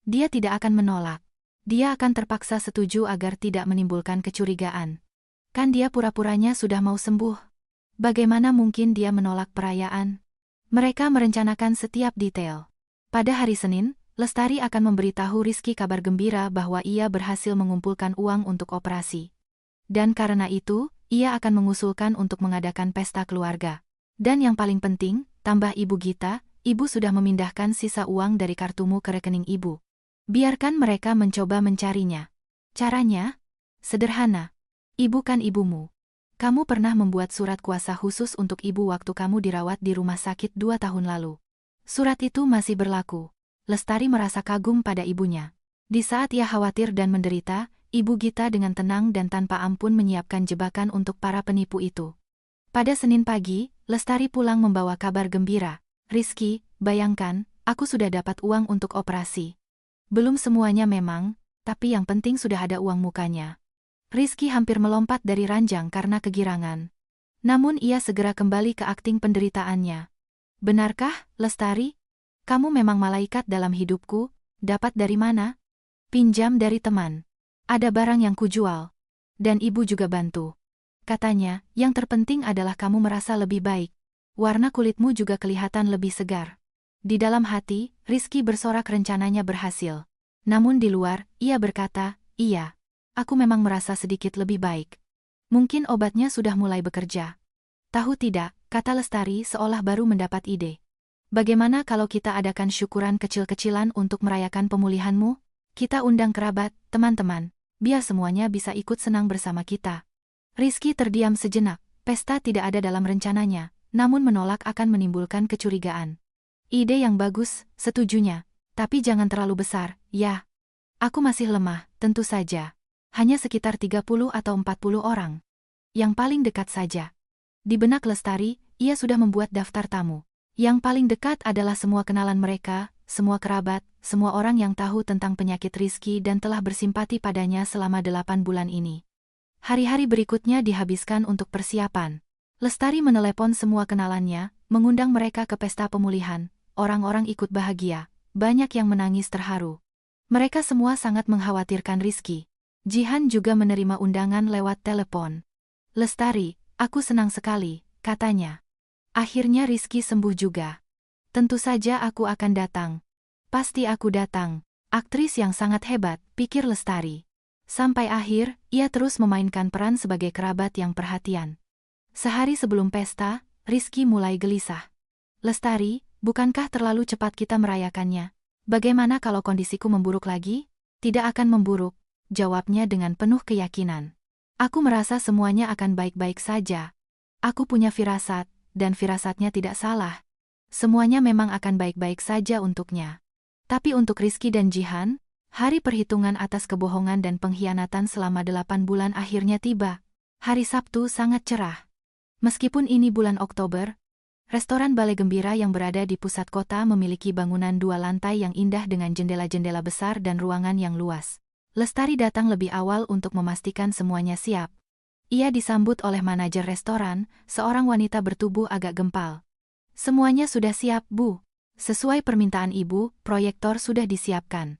Dia tidak akan menolak. Dia akan terpaksa setuju agar tidak menimbulkan kecurigaan. Kan dia pura-puranya sudah mau sembuh. Bagaimana mungkin dia menolak perayaan? Mereka merencanakan setiap detail. Pada hari Senin, Lestari akan memberitahu Rizky kabar gembira bahwa ia berhasil mengumpulkan uang untuk operasi. Dan karena itu, ia akan mengusulkan untuk mengadakan pesta keluarga. Dan yang paling penting, tambah Ibu Gita, ibu sudah memindahkan sisa uang dari kartumu ke rekening ibu. Biarkan mereka mencoba mencarinya. Caranya? Sederhana. Ibu kan ibumu. Kamu pernah membuat surat kuasa khusus untuk ibu waktu kamu dirawat di rumah sakit 2 tahun lalu. Surat itu masih berlaku. Lestari merasa kagum pada ibunya. Di saat ia khawatir dan menderita, Ibu Gita dengan tenang dan tanpa ampun menyiapkan jebakan untuk para penipu itu. Pada Senin pagi, Lestari pulang membawa kabar gembira. Rizky, bayangkan, aku sudah dapat uang untuk operasi. Belum semuanya memang, tapi yang penting sudah ada uang mukanya. Rizky hampir melompat dari ranjang karena kegirangan. Namun ia segera kembali ke akting penderitaannya. Benarkah, Lestari? Kamu memang malaikat dalam hidupku, dapat dari mana? Pinjam dari teman. Ada barang yang kujual. Dan ibu juga bantu. Katanya, yang terpenting adalah kamu merasa lebih baik. Warna kulitmu juga kelihatan lebih segar. Di dalam hati, Rizky bersorak rencananya berhasil. Namun di luar, ia berkata, iya. Aku memang merasa sedikit lebih baik. Mungkin obatnya sudah mulai bekerja. Tahu tidak, kata Lestari seolah baru mendapat ide. Bagaimana kalau kita adakan syukuran kecil-kecilan untuk merayakan pemulihanmu? Kita undang kerabat, teman-teman, biar semuanya bisa ikut senang bersama kita. Rizky terdiam sejenak, pesta tidak ada dalam rencananya, namun menolak akan menimbulkan kecurigaan. Ide yang bagus, setujunya, tapi jangan terlalu besar, ya. Aku masih lemah, tentu saja. Hanya sekitar 30 atau 40 orang. Yang paling dekat saja. Di benak Lestari, ia sudah membuat daftar tamu. Yang paling dekat adalah semua kenalan mereka, semua kerabat, semua orang yang tahu tentang penyakit Rizky dan telah bersimpati padanya selama 8 bulan ini. Hari-hari berikutnya dihabiskan untuk persiapan. Lestari menelepon semua kenalannya, mengundang mereka ke pesta pemulihan. Orang-orang ikut bahagia, banyak yang menangis terharu. Mereka semua sangat mengkhawatirkan Rizky. Jihan juga menerima undangan lewat telepon. Lestari, aku senang sekali, katanya. Akhirnya Rizky sembuh juga. Tentu saja aku akan datang. Pasti aku datang. Aktris yang sangat hebat, pikir Lestari. Sampai akhir, ia terus memainkan peran sebagai kerabat yang perhatian. Sehari sebelum pesta, Rizky mulai gelisah. Lestari, bukankah terlalu cepat kita merayakannya? Bagaimana kalau kondisiku memburuk lagi? Tidak akan memburuk, jawabnya dengan penuh keyakinan. Aku merasa semuanya akan baik-baik saja. Aku punya firasat, dan firasatnya tidak salah. Semuanya memang akan baik-baik saja untuknya. Tapi untuk Rizky dan Jihan, hari perhitungan atas kebohongan dan pengkhianatan selama 8 bulan akhirnya tiba. Hari Sabtu sangat cerah. Meskipun ini bulan Oktober, restoran Balai Gembira yang berada di pusat kota memiliki bangunan 2 lantai yang indah dengan jendela-jendela besar dan ruangan yang luas. Lestari datang lebih awal untuk memastikan semuanya siap. Ia disambut oleh manajer restoran, seorang wanita bertubuh agak gempal. Semuanya sudah siap, Bu. Sesuai permintaan Ibu, proyektor sudah disiapkan.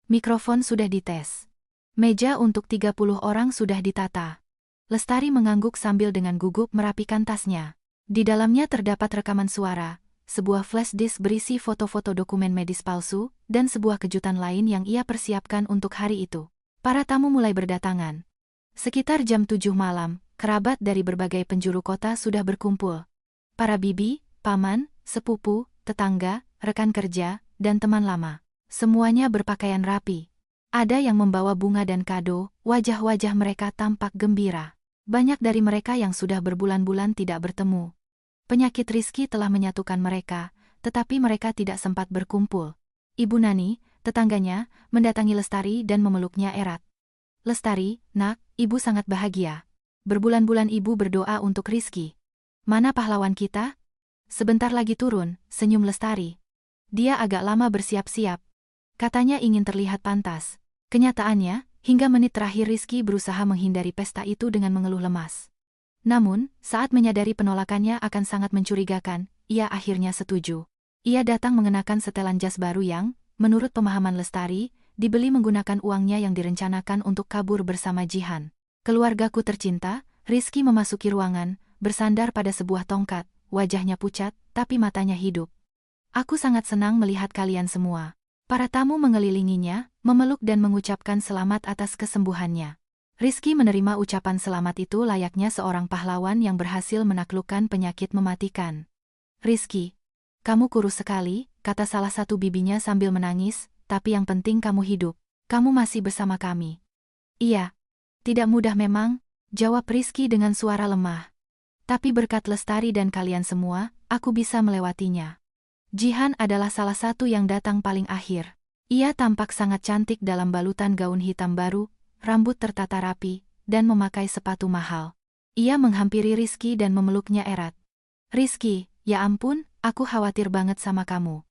Mikrofon sudah dites. Meja untuk 30 orang sudah ditata. Lestari mengangguk sambil dengan gugup merapikan tasnya. Di dalamnya terdapat rekaman suara, sebuah flash disk berisi foto-foto dokumen medis palsu, dan sebuah kejutan lain yang ia persiapkan untuk hari itu. Para tamu mulai berdatangan. Sekitar jam 7 malam, kerabat dari berbagai penjuru kota sudah berkumpul. Para bibi, paman, sepupu, tetangga, rekan kerja, dan teman lama. Semuanya berpakaian rapi. Ada yang membawa bunga dan kado, wajah-wajah mereka tampak gembira. Banyak dari mereka yang sudah berbulan-bulan tidak bertemu. Penyakit Rizky telah menyatukan mereka, tetapi mereka tidak sempat berkumpul. Ibu Nani, tetangganya, mendatangi Lestari dan memeluknya erat. Lestari, nak, ibu sangat bahagia. Berbulan-bulan ibu berdoa untuk Rizky. Mana pahlawan kita? Sebentar lagi turun, senyum Lestari. Dia agak lama bersiap-siap. Katanya ingin terlihat pantas. Kenyataannya, hingga menit terakhir Rizky berusaha menghindari pesta itu dengan mengeluh lemas. Namun, saat menyadari penolakannya akan sangat mencurigakan, ia akhirnya setuju. Ia datang mengenakan setelan jas baru yang, menurut pemahaman Lestari, dibeli menggunakan uangnya yang direncanakan untuk kabur bersama Jihan. Keluargaku tercinta, Rizky memasuki ruangan, bersandar pada sebuah tongkat, wajahnya pucat, tapi matanya hidup. Aku sangat senang melihat kalian semua. Para tamu mengelilinginya, memeluk dan mengucapkan selamat atas kesembuhannya. Rizky menerima ucapan selamat itu layaknya seorang pahlawan yang berhasil menaklukkan penyakit mematikan. Rizky, kamu kurus sekali, kata salah satu bibinya sambil menangis, tapi yang penting kamu hidup. Kamu masih bersama kami. Iya. Tidak mudah memang, jawab Rizky dengan suara lemah. Tapi berkat Lestari dan kalian semua, aku bisa melewatinya. Jihan adalah salah satu yang datang paling akhir. Ia tampak sangat cantik dalam balutan gaun hitam baru, rambut tertata rapi, dan memakai sepatu mahal. Ia menghampiri Rizky dan memeluknya erat. Rizky, ya ampun, aku khawatir banget sama kamu.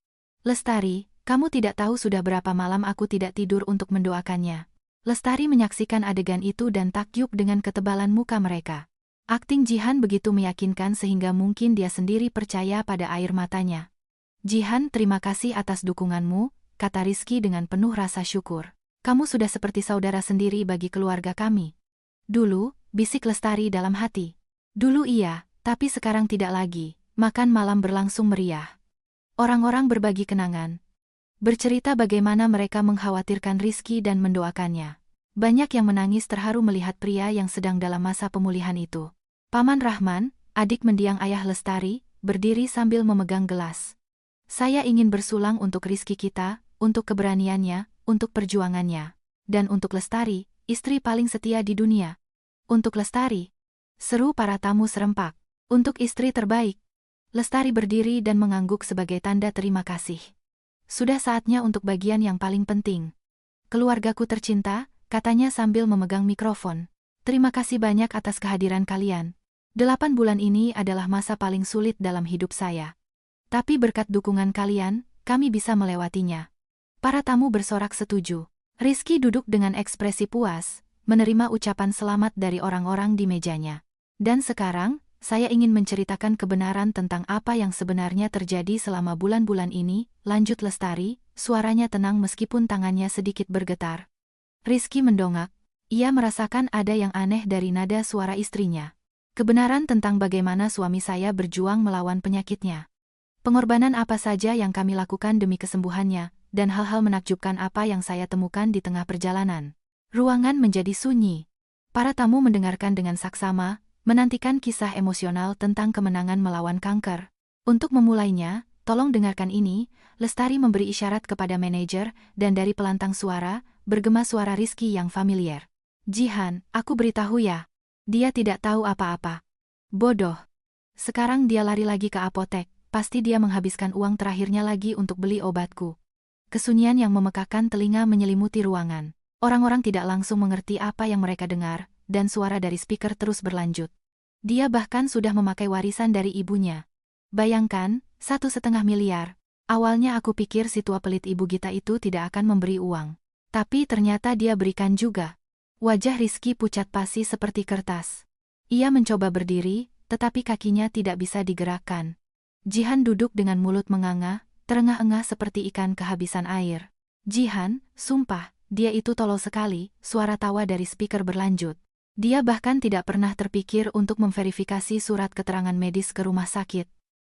Lestari, kamu tidak tahu sudah berapa malam aku tidak tidur untuk mendoakannya. Lestari menyaksikan adegan itu dan takjub dengan ketebalan muka mereka. Akting Jihan begitu meyakinkan sehingga mungkin dia sendiri percaya pada air matanya. Jihan, terima kasih atas dukunganmu, kata Rizky dengan penuh rasa syukur. Kamu sudah seperti saudara sendiri bagi keluarga kami. Dulu, bisik Lestari dalam hati. Dulu iya, tapi sekarang tidak lagi. Makan malam berlangsung meriah. Orang-orang berbagi kenangan. Bercerita bagaimana mereka mengkhawatirkan Rizky dan mendoakannya. Banyak yang menangis terharu melihat pria yang sedang dalam masa pemulihan itu. Paman Rahman, adik mendiang ayah Lestari, berdiri sambil memegang gelas. Saya ingin bersulang untuk Rizky kita, untuk keberaniannya, untuk perjuangannya. Dan untuk Lestari, istri paling setia di dunia. Untuk Lestari, seru para tamu serempak. Untuk istri terbaik. Lestari berdiri dan mengangguk sebagai tanda terima kasih. Sudah saatnya untuk bagian yang paling penting. Keluargaku tercinta, katanya sambil memegang mikrofon. Terima kasih banyak atas kehadiran kalian. 8 bulan ini adalah masa paling sulit dalam hidup saya. Tapi berkat dukungan kalian, kami bisa melewatinya. Para tamu bersorak setuju. Rizky duduk dengan ekspresi puas, menerima ucapan selamat dari orang-orang di mejanya. Dan sekarang, saya ingin menceritakan kebenaran tentang apa yang sebenarnya terjadi selama bulan-bulan ini, lanjut Lestari, suaranya tenang meskipun tangannya sedikit bergetar. Rizky mendongak. Ia merasakan ada yang aneh dari nada suara istrinya. Kebenaran tentang bagaimana suami saya berjuang melawan penyakitnya. Pengorbanan apa saja yang kami lakukan demi kesembuhannya, dan hal-hal menakjubkan apa yang saya temukan di tengah perjalanan. Ruangan menjadi sunyi. Para tamu mendengarkan dengan saksama, menantikan kisah emosional tentang kemenangan melawan kanker. Untuk memulainya, tolong dengarkan ini, Lestari memberi isyarat kepada manajer, dan dari pelantang suara, bergema suara Rizky yang familiar. Jihan, aku beritahu ya. Dia tidak tahu apa-apa. Bodoh. Sekarang dia lari lagi ke apotek. Pasti dia menghabiskan uang terakhirnya lagi untuk beli obatku. Kesunyian yang memekakkan telinga menyelimuti ruangan. Orang-orang tidak langsung mengerti apa yang mereka dengar, dan suara dari speaker terus berlanjut. Dia bahkan sudah memakai warisan dari ibunya. Bayangkan, 1,5 miliar. Awalnya aku pikir si tua pelit ibu Gita itu tidak akan memberi uang. Tapi ternyata dia berikan juga. Wajah Rizky pucat pasi seperti kertas. Ia mencoba berdiri, tetapi kakinya tidak bisa digerakkan. Jihan duduk dengan mulut menganga, terengah-engah seperti ikan kehabisan air. Jihan, sumpah, dia itu tolol sekali, suara tawa dari speaker berlanjut. Dia bahkan tidak pernah terpikir untuk memverifikasi surat keterangan medis ke rumah sakit.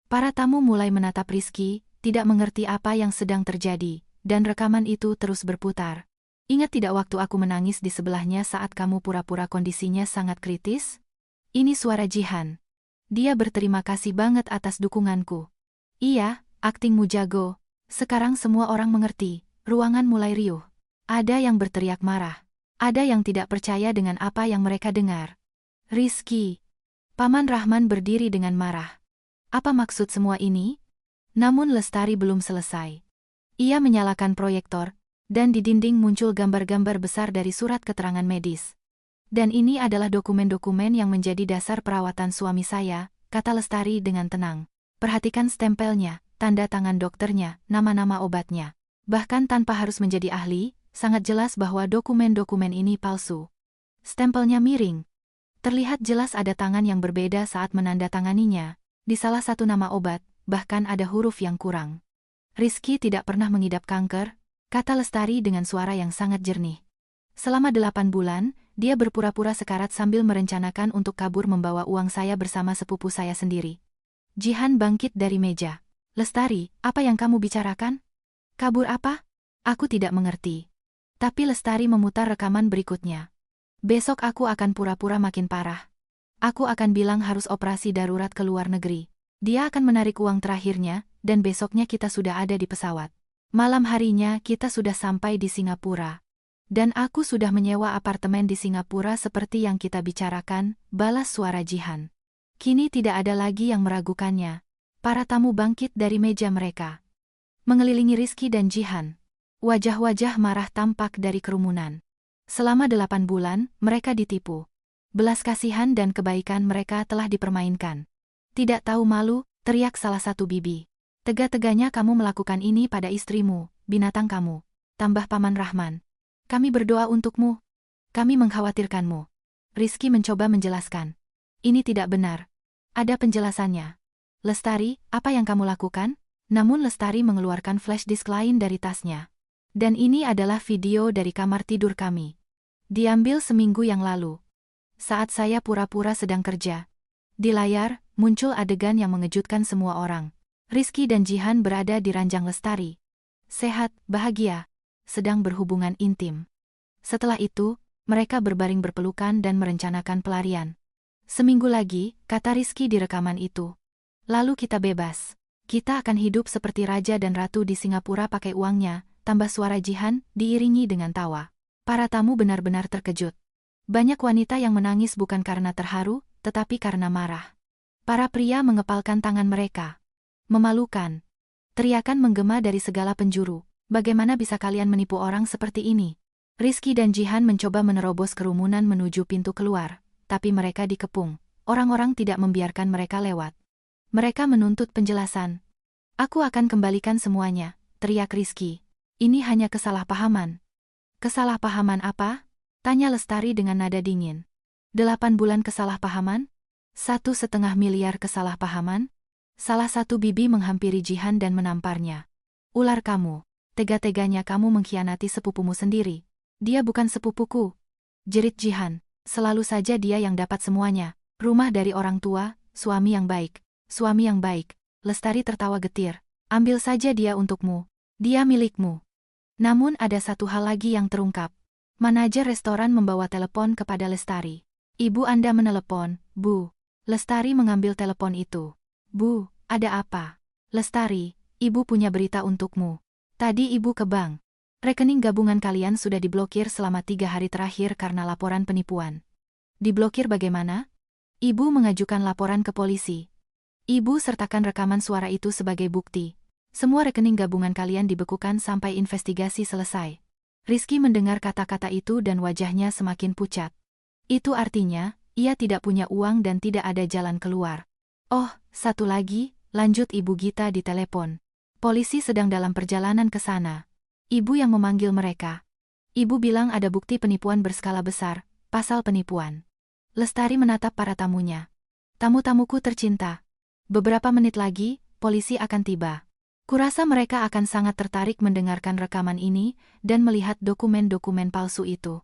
Para tamu mulai menatap Rizky, tidak mengerti apa yang sedang terjadi, dan rekaman itu terus berputar. Ingat tidak waktu aku menangis di sebelahnya saat kamu pura-pura kondisinya sangat kritis? Ini suara Jihan. Dia berterima kasih banget atas dukunganku. Iya, aktingmu jago. Sekarang semua orang mengerti. Ruangan mulai riuh. Ada yang berteriak marah. Ada yang tidak percaya dengan apa yang mereka dengar. Rizky. Paman Rahman berdiri dengan marah. Apa maksud semua ini? Namun Lestari belum selesai. Ia menyalakan proyektor, dan di dinding muncul gambar-gambar besar dari surat keterangan medis. Dan ini adalah dokumen-dokumen yang menjadi dasar perawatan suami saya, kata Lestari dengan tenang. Perhatikan stempelnya, tanda tangan dokternya, nama-nama obatnya. Bahkan tanpa harus menjadi ahli, sangat jelas bahwa dokumen-dokumen ini palsu. Stempelnya miring. Terlihat jelas ada tangan yang berbeda saat menandatanganinya. Di salah satu nama obat, bahkan ada huruf yang kurang. Rizky tidak pernah mengidap kanker, kata Lestari dengan suara yang sangat jernih. Selama 8 bulan, dia berpura-pura sekarat sambil merencanakan untuk kabur membawa uang saya bersama sepupu saya sendiri. Jihan bangkit dari meja. Lestari, apa yang kamu bicarakan? Kabur apa? Aku tidak mengerti. Tapi Lestari memutar rekaman berikutnya. Besok aku akan pura-pura makin parah. Aku akan bilang harus operasi darurat ke luar negeri. Dia akan menarik uang terakhirnya, dan besoknya kita sudah ada di pesawat. Malam harinya kita sudah sampai di Singapura. Dan aku sudah menyewa apartemen di Singapura seperti yang kita bicarakan, balas suara Jihan. Kini tidak ada lagi yang meragukannya. Para tamu bangkit dari meja mereka. Mengelilingi Rizky dan Jihan. Wajah-wajah marah tampak dari kerumunan. Selama 8 bulan, mereka ditipu. Belas kasihan dan kebaikan mereka telah dipermainkan. Tidak tahu malu, teriak salah satu bibi. Tega-teganya kamu melakukan ini pada istrimu, binatang kamu. Tambah Paman Rahman. Kami berdoa untukmu. Kami mengkhawatirkanmu. Rizky mencoba menjelaskan. Ini tidak benar. Ada penjelasannya. Lestari, apa yang kamu lakukan? Namun Lestari mengeluarkan flash disk lain dari tasnya. Dan ini adalah video dari kamar tidur kami. Diambil seminggu yang lalu. Saat saya pura-pura sedang kerja. Di layar, muncul adegan yang mengejutkan semua orang. Rizky dan Jihan berada di ranjang Lestari. Sehat, bahagia. Sedang berhubungan intim. Setelah itu, mereka berbaring berpelukan dan merencanakan pelarian. Seminggu lagi, kata Rizky di rekaman itu. Lalu kita bebas. Kita akan hidup seperti raja dan ratu di Singapura pakai uangnya, tambah suara Jihan, diiringi dengan tawa. Para tamu benar-benar terkejut. Banyak wanita yang menangis bukan karena terharu, tetapi karena marah. Para pria mengepalkan tangan mereka. Memalukan. Teriakan menggema dari segala penjuru. Bagaimana bisa kalian menipu orang seperti ini? Rizky dan Jihan mencoba menerobos kerumunan menuju pintu keluar. Tapi mereka dikepung. Orang-orang tidak membiarkan mereka lewat. Mereka menuntut penjelasan. Aku akan kembalikan semuanya, teriak Rizky. Ini hanya kesalahpahaman. Kesalahpahaman apa? Tanya Lestari dengan nada dingin. 8 bulan kesalahpahaman? 1,5 miliar kesalahpahaman? Salah satu bibi menghampiri Jihan dan menamparnya. Ular kamu. Tega-teganya kamu mengkhianati sepupumu sendiri. Dia bukan sepupuku. Jerit Jihan. Selalu saja dia yang dapat semuanya. Rumah dari orang tua, suami yang baik. Suami yang baik. Lestari tertawa getir. Ambil saja dia untukmu. Dia milikmu. Namun ada satu hal lagi yang terungkap. Manajer restoran membawa telepon kepada Lestari. Ibu Anda menelepon, Bu. Lestari mengambil telepon itu. Bu, ada apa? Lestari, Ibu punya berita untukmu. Tadi Ibu ke bank. Rekening gabungan kalian sudah diblokir selama 3 hari terakhir karena laporan penipuan. Diblokir bagaimana? Ibu mengajukan laporan ke polisi. Ibu sertakan rekaman suara itu sebagai bukti. Semua rekening gabungan kalian dibekukan sampai investigasi selesai. Rizky mendengar kata-kata itu dan wajahnya semakin pucat. Itu artinya, ia tidak punya uang dan tidak ada jalan keluar. Oh, satu lagi, lanjut Ibu Gita di telepon. Polisi sedang dalam perjalanan ke sana. Ibu yang memanggil mereka. Ibu bilang ada bukti penipuan berskala besar, pasal penipuan. Lestari menatap para tamunya. Tamu-tamuku tercinta. Beberapa menit lagi, polisi akan tiba. Kurasa mereka akan sangat tertarik mendengarkan rekaman ini dan melihat dokumen-dokumen palsu itu.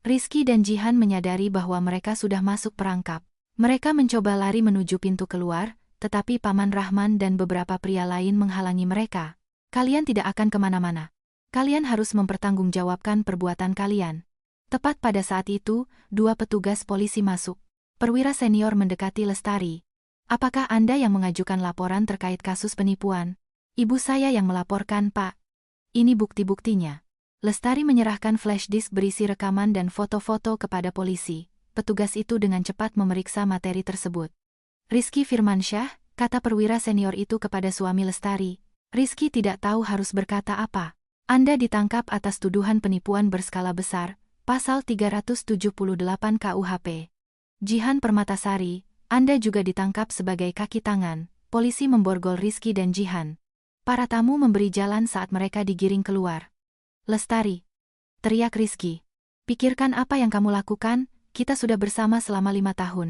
Rizky dan Jihan menyadari bahwa mereka sudah masuk perangkap. Mereka mencoba lari menuju pintu keluar, tetapi Paman Rahman dan beberapa pria lain menghalangi mereka. Kalian tidak akan kemana-mana. Kalian harus mempertanggungjawabkan perbuatan kalian. Tepat pada saat itu, 2 petugas polisi masuk. Perwira senior mendekati Lestari. Apakah Anda yang mengajukan laporan terkait kasus penipuan? Ibu saya yang melaporkan, Pak. Ini bukti-buktinya. Lestari menyerahkan flash disk berisi rekaman dan foto-foto kepada polisi. Petugas itu dengan cepat memeriksa materi tersebut. Rizky Firmansyah, kata perwira senior itu kepada suami Lestari. Rizky tidak tahu harus berkata apa. Anda ditangkap atas tuduhan penipuan berskala besar, pasal 378 KUHP. Jihan Permatasari, Anda juga ditangkap sebagai kaki tangan, polisi memborgol Rizky dan Jihan. Para tamu memberi jalan saat mereka digiring keluar. Lestari, teriak Rizky. Pikirkan apa yang kamu lakukan, kita sudah bersama selama 5 tahun.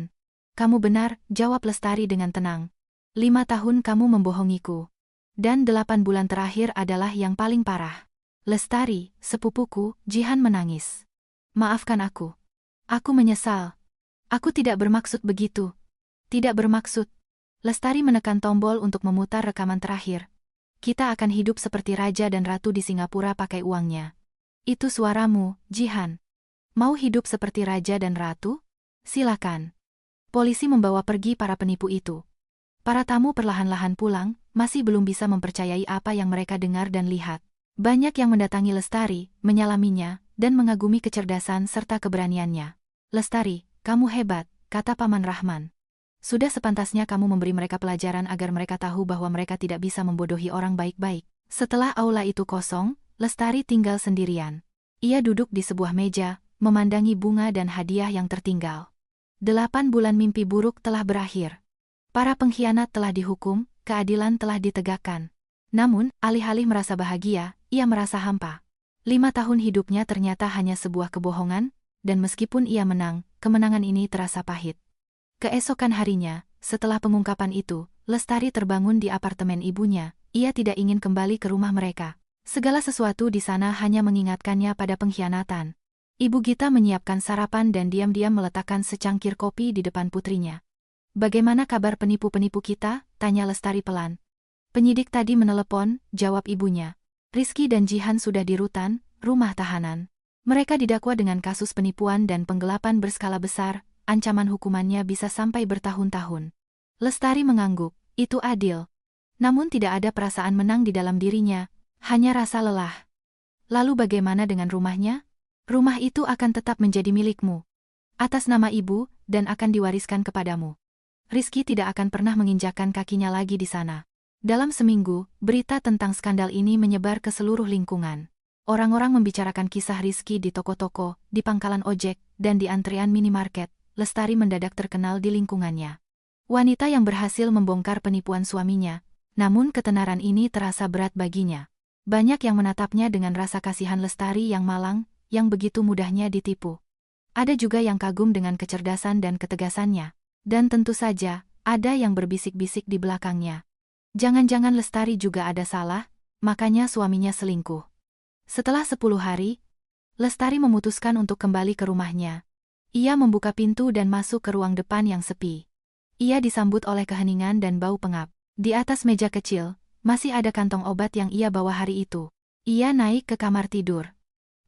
Kamu benar, jawab Lestari dengan tenang. 5 tahun kamu membohongiku. Dan 8 bulan terakhir adalah yang paling parah. Lestari, sepupuku, Jihan menangis. Maafkan aku. Aku menyesal. Aku tidak bermaksud begitu. Tidak bermaksud. Lestari menekan tombol untuk memutar rekaman terakhir. Kita akan hidup seperti raja dan ratu di Singapura pakai uangnya. Itu suaramu, Jihan. Mau hidup seperti raja dan ratu? Silakan. Polisi membawa pergi para penipu itu. Para tamu perlahan-lahan pulang, masih belum bisa mempercayai apa yang mereka dengar dan lihat. Banyak yang mendatangi Lestari, menyalaminya, dan mengagumi kecerdasan serta keberaniannya. Lestari, kamu hebat, kata Paman Rahman. Sudah sepantasnya kamu memberi mereka pelajaran agar mereka tahu bahwa mereka tidak bisa membodohi orang baik-baik. Setelah aula itu kosong, Lestari tinggal sendirian. Ia duduk di sebuah meja, memandangi bunga dan hadiah yang tertinggal. 8 bulan mimpi buruk telah berakhir. Para pengkhianat telah dihukum, keadilan telah ditegakkan. Namun, alih-alih merasa bahagia, ia merasa hampa. 5 tahun hidupnya ternyata hanya sebuah kebohongan, dan meskipun ia menang, kemenangan ini terasa pahit. Keesokan harinya, setelah pengungkapan itu, Lestari terbangun di apartemen ibunya. Ia tidak ingin kembali ke rumah mereka. Segala sesuatu di sana hanya mengingatkannya pada pengkhianatan. Ibu Gita menyiapkan sarapan dan diam-diam meletakkan secangkir kopi di depan putrinya. Bagaimana kabar penipu-penipu kita? Tanya Lestari pelan. Penyidik tadi menelepon, jawab ibunya. Rizky dan Jihan sudah di rutan, rumah tahanan. Mereka didakwa dengan kasus penipuan dan penggelapan berskala besar, ancaman hukumannya bisa sampai bertahun-tahun. Lestari mengangguk, itu adil. Namun tidak ada perasaan menang di dalam dirinya, hanya rasa lelah. Lalu bagaimana dengan rumahnya? Rumah itu akan tetap menjadi milikmu. Atas nama ibu, dan akan diwariskan kepadamu. Rizky tidak akan pernah menginjakkan kakinya lagi di sana. Dalam seminggu, berita tentang skandal ini menyebar ke seluruh lingkungan. Orang-orang membicarakan kisah Rizky di toko-toko, di pangkalan ojek, dan di antrean minimarket. Lestari mendadak terkenal di lingkungannya. Wanita yang berhasil membongkar penipuan suaminya, namun ketenaran ini terasa berat baginya. Banyak yang menatapnya dengan rasa kasihan Lestari yang malang, yang begitu mudahnya ditipu. Ada juga yang kagum dengan kecerdasan dan ketegasannya. Dan tentu saja, ada yang berbisik-bisik di belakangnya. Jangan-jangan Lestari juga ada salah, makanya suaminya selingkuh. Setelah 10 hari, Lestari memutuskan untuk kembali ke rumahnya. Ia membuka pintu dan masuk ke ruang depan yang sepi. Ia disambut oleh keheningan dan bau pengap. Di atas meja kecil, masih ada kantong obat yang ia bawa hari itu. Ia naik ke kamar tidur.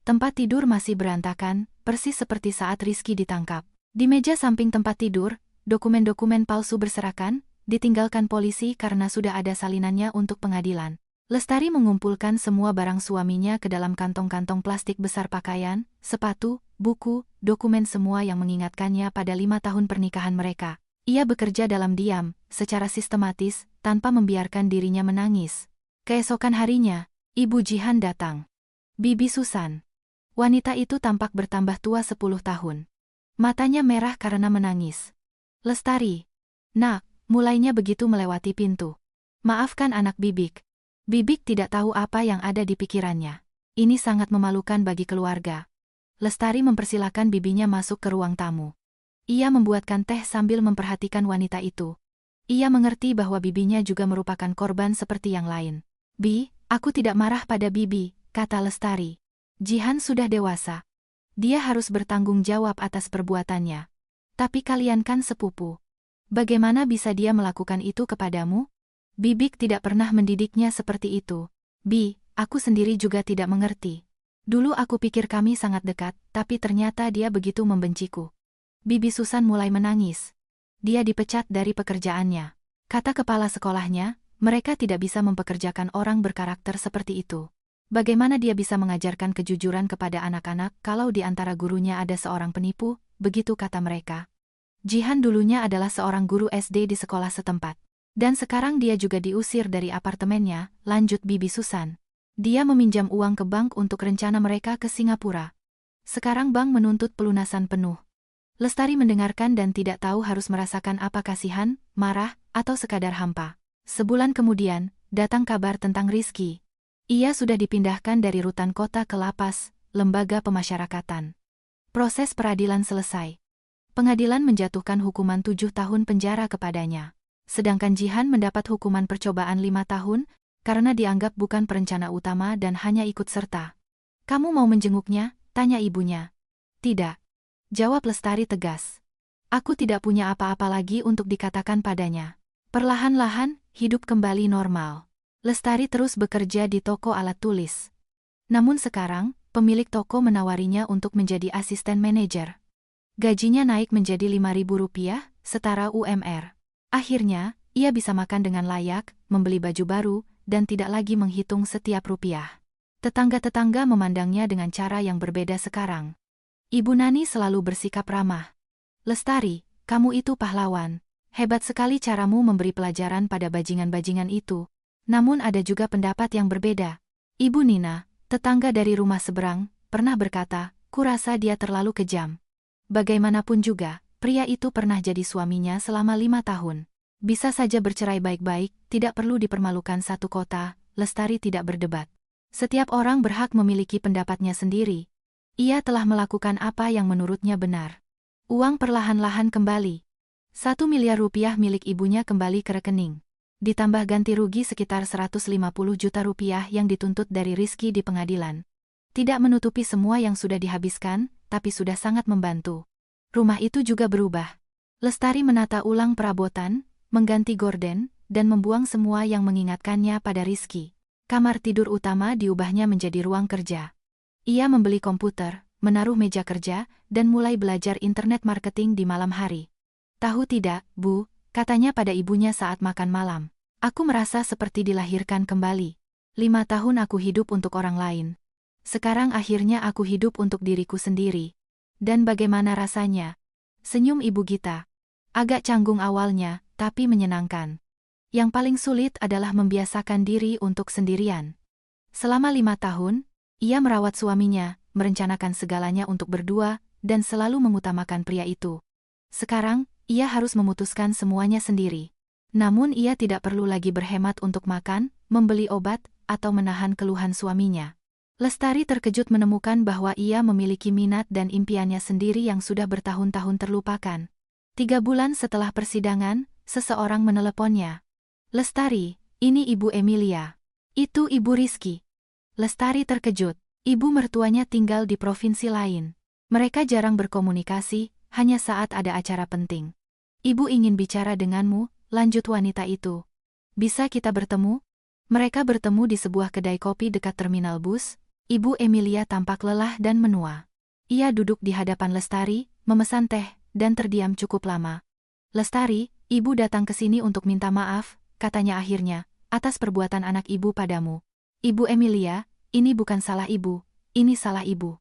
Tempat tidur masih berantakan, persis seperti saat Rizky ditangkap. Di meja samping tempat tidur, dokumen-dokumen palsu berserakan, ditinggalkan polisi karena sudah ada salinannya untuk pengadilan. Lestari mengumpulkan semua barang suaminya ke dalam kantong-kantong plastik besar pakaian, sepatu, buku, dokumen semua yang mengingatkannya pada 5 tahun pernikahan mereka. Ia bekerja dalam diam, secara sistematis, tanpa membiarkan dirinya menangis. Keesokan harinya, Ibu Jihan datang. Bibi Susan. Wanita itu tampak bertambah tua 10 tahun. Matanya merah karena menangis. Lestari. Nak, mulainya begitu melewati pintu. Maafkan anak Bibik. Bibik tidak tahu apa yang ada di pikirannya. Ini sangat memalukan bagi keluarga. Lestari mempersilahkan bibinya masuk ke ruang tamu. Ia membuatkan teh sambil memperhatikan wanita itu. Ia mengerti bahwa bibinya juga merupakan korban seperti yang lain. Bi, aku tidak marah pada bibi, kata Lestari. Jihan sudah dewasa. Dia harus bertanggung jawab atas perbuatannya. Tapi kalian kan sepupu. Bagaimana bisa dia melakukan itu kepadamu? Bibik tidak pernah mendidiknya seperti itu. Bi, aku sendiri juga tidak mengerti. Dulu aku pikir kami sangat dekat, tapi ternyata dia begitu membenciku. Bibi Susan mulai menangis. Dia dipecat dari pekerjaannya. Kata kepala sekolahnya, mereka tidak bisa mempekerjakan orang berkarakter seperti itu. Bagaimana dia bisa mengajarkan kejujuran kepada anak-anak kalau di antara gurunya ada seorang penipu, begitu kata mereka. Jihan dulunya adalah seorang guru SD di sekolah setempat. Dan sekarang dia juga diusir dari apartemennya, lanjut Bibi Susan. Dia meminjam uang ke bank untuk rencana mereka ke Singapura. Sekarang bank menuntut pelunasan penuh. Lestari mendengarkan dan tidak tahu harus merasakan apa kasihan, marah, atau sekadar hampa. Sebulan kemudian, datang kabar tentang Rizky. Ia sudah dipindahkan dari rutan kota ke lapas, lembaga pemasyarakatan. Proses peradilan selesai. Pengadilan menjatuhkan hukuman 7 tahun penjara kepadanya. Sedangkan Jihan mendapat hukuman percobaan 5 tahun, karena dianggap bukan perencana utama dan hanya ikut serta. Kamu mau menjenguknya? Tanya ibunya. Tidak. Jawab Lestari tegas. Aku tidak punya apa-apa lagi untuk dikatakan padanya. Perlahan-lahan, hidup kembali normal. Lestari terus bekerja di toko alat tulis. Namun sekarang, pemilik toko menawarinya untuk menjadi asisten manajer. Gajinya naik menjadi Rp5.000, setara UMR. Akhirnya, ia bisa makan dengan layak, membeli baju baru, dan tidak lagi menghitung setiap rupiah. Tetangga-tetangga memandangnya dengan cara yang berbeda sekarang. Ibu Nani selalu bersikap ramah. Lestari, kamu itu pahlawan. Hebat sekali caramu memberi pelajaran pada bajingan-bajingan itu. Namun ada juga pendapat yang berbeda. Ibu Nina, tetangga dari rumah seberang, pernah berkata, kurasa dia terlalu kejam. Bagaimanapun juga, pria itu pernah jadi suaminya selama 5 tahun. Bisa saja bercerai baik-baik, tidak perlu dipermalukan satu kota. Lestari tidak berdebat. Setiap orang berhak memiliki pendapatnya sendiri. Ia telah melakukan apa yang menurutnya benar. Uang perlahan-lahan kembali. 1 miliar rupiah milik ibunya kembali ke rekening. Ditambah ganti rugi sekitar 150 juta rupiah yang dituntut dari Rizky di pengadilan. Tidak menutupi semua yang sudah dihabiskan, tapi sudah sangat membantu. Rumah itu juga berubah. Lestari menata ulang perabotan, mengganti gorden, dan membuang semua yang mengingatkannya pada Rizky. Kamar tidur utama diubahnya menjadi ruang kerja. Ia membeli komputer, menaruh meja kerja, dan mulai belajar internet marketing di malam hari. Tahu tidak, Bu, katanya pada ibunya saat makan malam. Aku merasa seperti dilahirkan kembali. 5 tahun aku hidup untuk orang lain. Sekarang akhirnya aku hidup untuk diriku sendiri. Dan bagaimana rasanya? Senyum Ibu Gita. Agak canggung awalnya, tapi menyenangkan. Yang paling sulit adalah membiasakan diri untuk sendirian. Selama 5 tahun, ia merawat suaminya, merencanakan segalanya untuk berdua, dan selalu mengutamakan pria itu. Sekarang, ia harus memutuskan semuanya sendiri. Namun ia tidak perlu lagi berhemat untuk makan, membeli obat, atau menahan keluhan suaminya. Lestari terkejut menemukan bahwa ia memiliki minat dan impiannya sendiri yang sudah bertahun-tahun terlupakan. 3 bulan setelah persidangan, seseorang meneleponnya. Lestari, ini Ibu Emilia. Itu Ibu Rizky. Lestari terkejut. Ibu mertuanya tinggal di provinsi lain. Mereka jarang berkomunikasi, hanya saat ada acara penting. Ibu ingin bicara denganmu, lanjut wanita itu. Bisa kita bertemu? Mereka bertemu di sebuah kedai kopi dekat terminal bus. Ibu Emilia tampak lelah dan menua. Ia duduk di hadapan Lestari, memesan teh, dan terdiam cukup lama. Lestari, ibu datang ke sini untuk minta maaf, katanya akhirnya, atas perbuatan anak ibu padamu. Ibu Emilia, ini bukan salah ibu, ini salah ibu.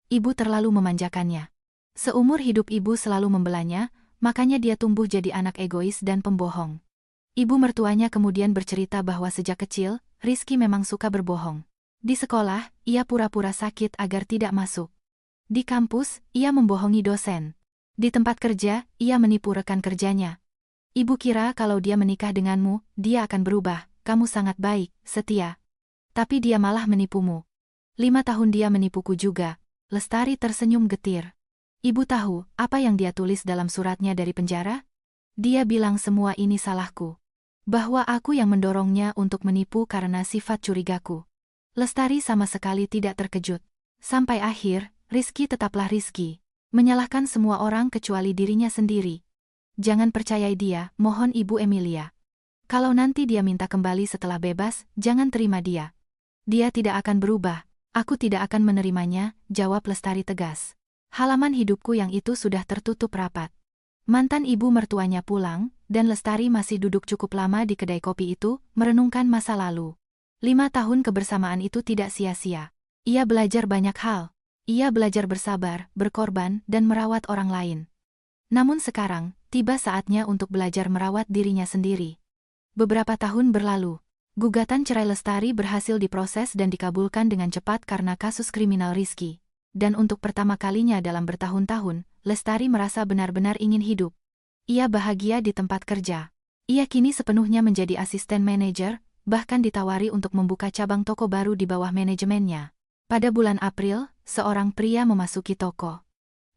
Ibu terlalu memanjakannya. Seumur hidup ibu selalu membelanya, makanya dia tumbuh jadi anak egois dan pembohong. Ibu mertuanya kemudian bercerita bahwa sejak kecil, Rizky memang suka berbohong. Di sekolah, ia pura-pura sakit agar tidak masuk. Di kampus, ia membohongi dosen. Di tempat kerja, ia menipu rekan kerjanya. Ibu kira kalau dia menikah denganmu, dia akan berubah, kamu sangat baik, setia. Tapi dia malah menipumu. 5 tahun dia menipuku juga. Lestari tersenyum getir. Ibu tahu, apa yang dia tulis dalam suratnya dari penjara? Dia bilang semua ini salahku. Bahwa aku yang mendorongnya untuk menipu karena sifat curigaku. Lestari sama sekali tidak terkejut. Sampai akhir, Rizky tetaplah Rizky. Menyalahkan semua orang kecuali dirinya sendiri. Jangan percayai dia, mohon Ibu Emilia. Kalau nanti dia minta kembali setelah bebas, jangan terima dia. Dia tidak akan berubah. Aku tidak akan menerimanya, jawab Lestari tegas. Halaman hidupku yang itu sudah tertutup rapat. Mantan ibu mertuanya pulang, dan Lestari masih duduk cukup lama di kedai kopi itu, merenungkan masa lalu. 5 tahun kebersamaan itu tidak sia-sia. Ia belajar banyak hal. Ia belajar bersabar, berkorban, dan merawat orang lain. Namun sekarang, tiba saatnya untuk belajar merawat dirinya sendiri. Beberapa tahun berlalu. Gugatan cerai Lestari berhasil diproses dan dikabulkan dengan cepat karena kasus kriminal Rizky. Dan untuk pertama kalinya dalam bertahun-tahun, Lestari merasa benar-benar ingin hidup. Ia bahagia di tempat kerja. Ia kini sepenuhnya menjadi asisten manajer, bahkan ditawari untuk membuka cabang toko baru di bawah manajemennya. Pada bulan April, seorang pria memasuki toko.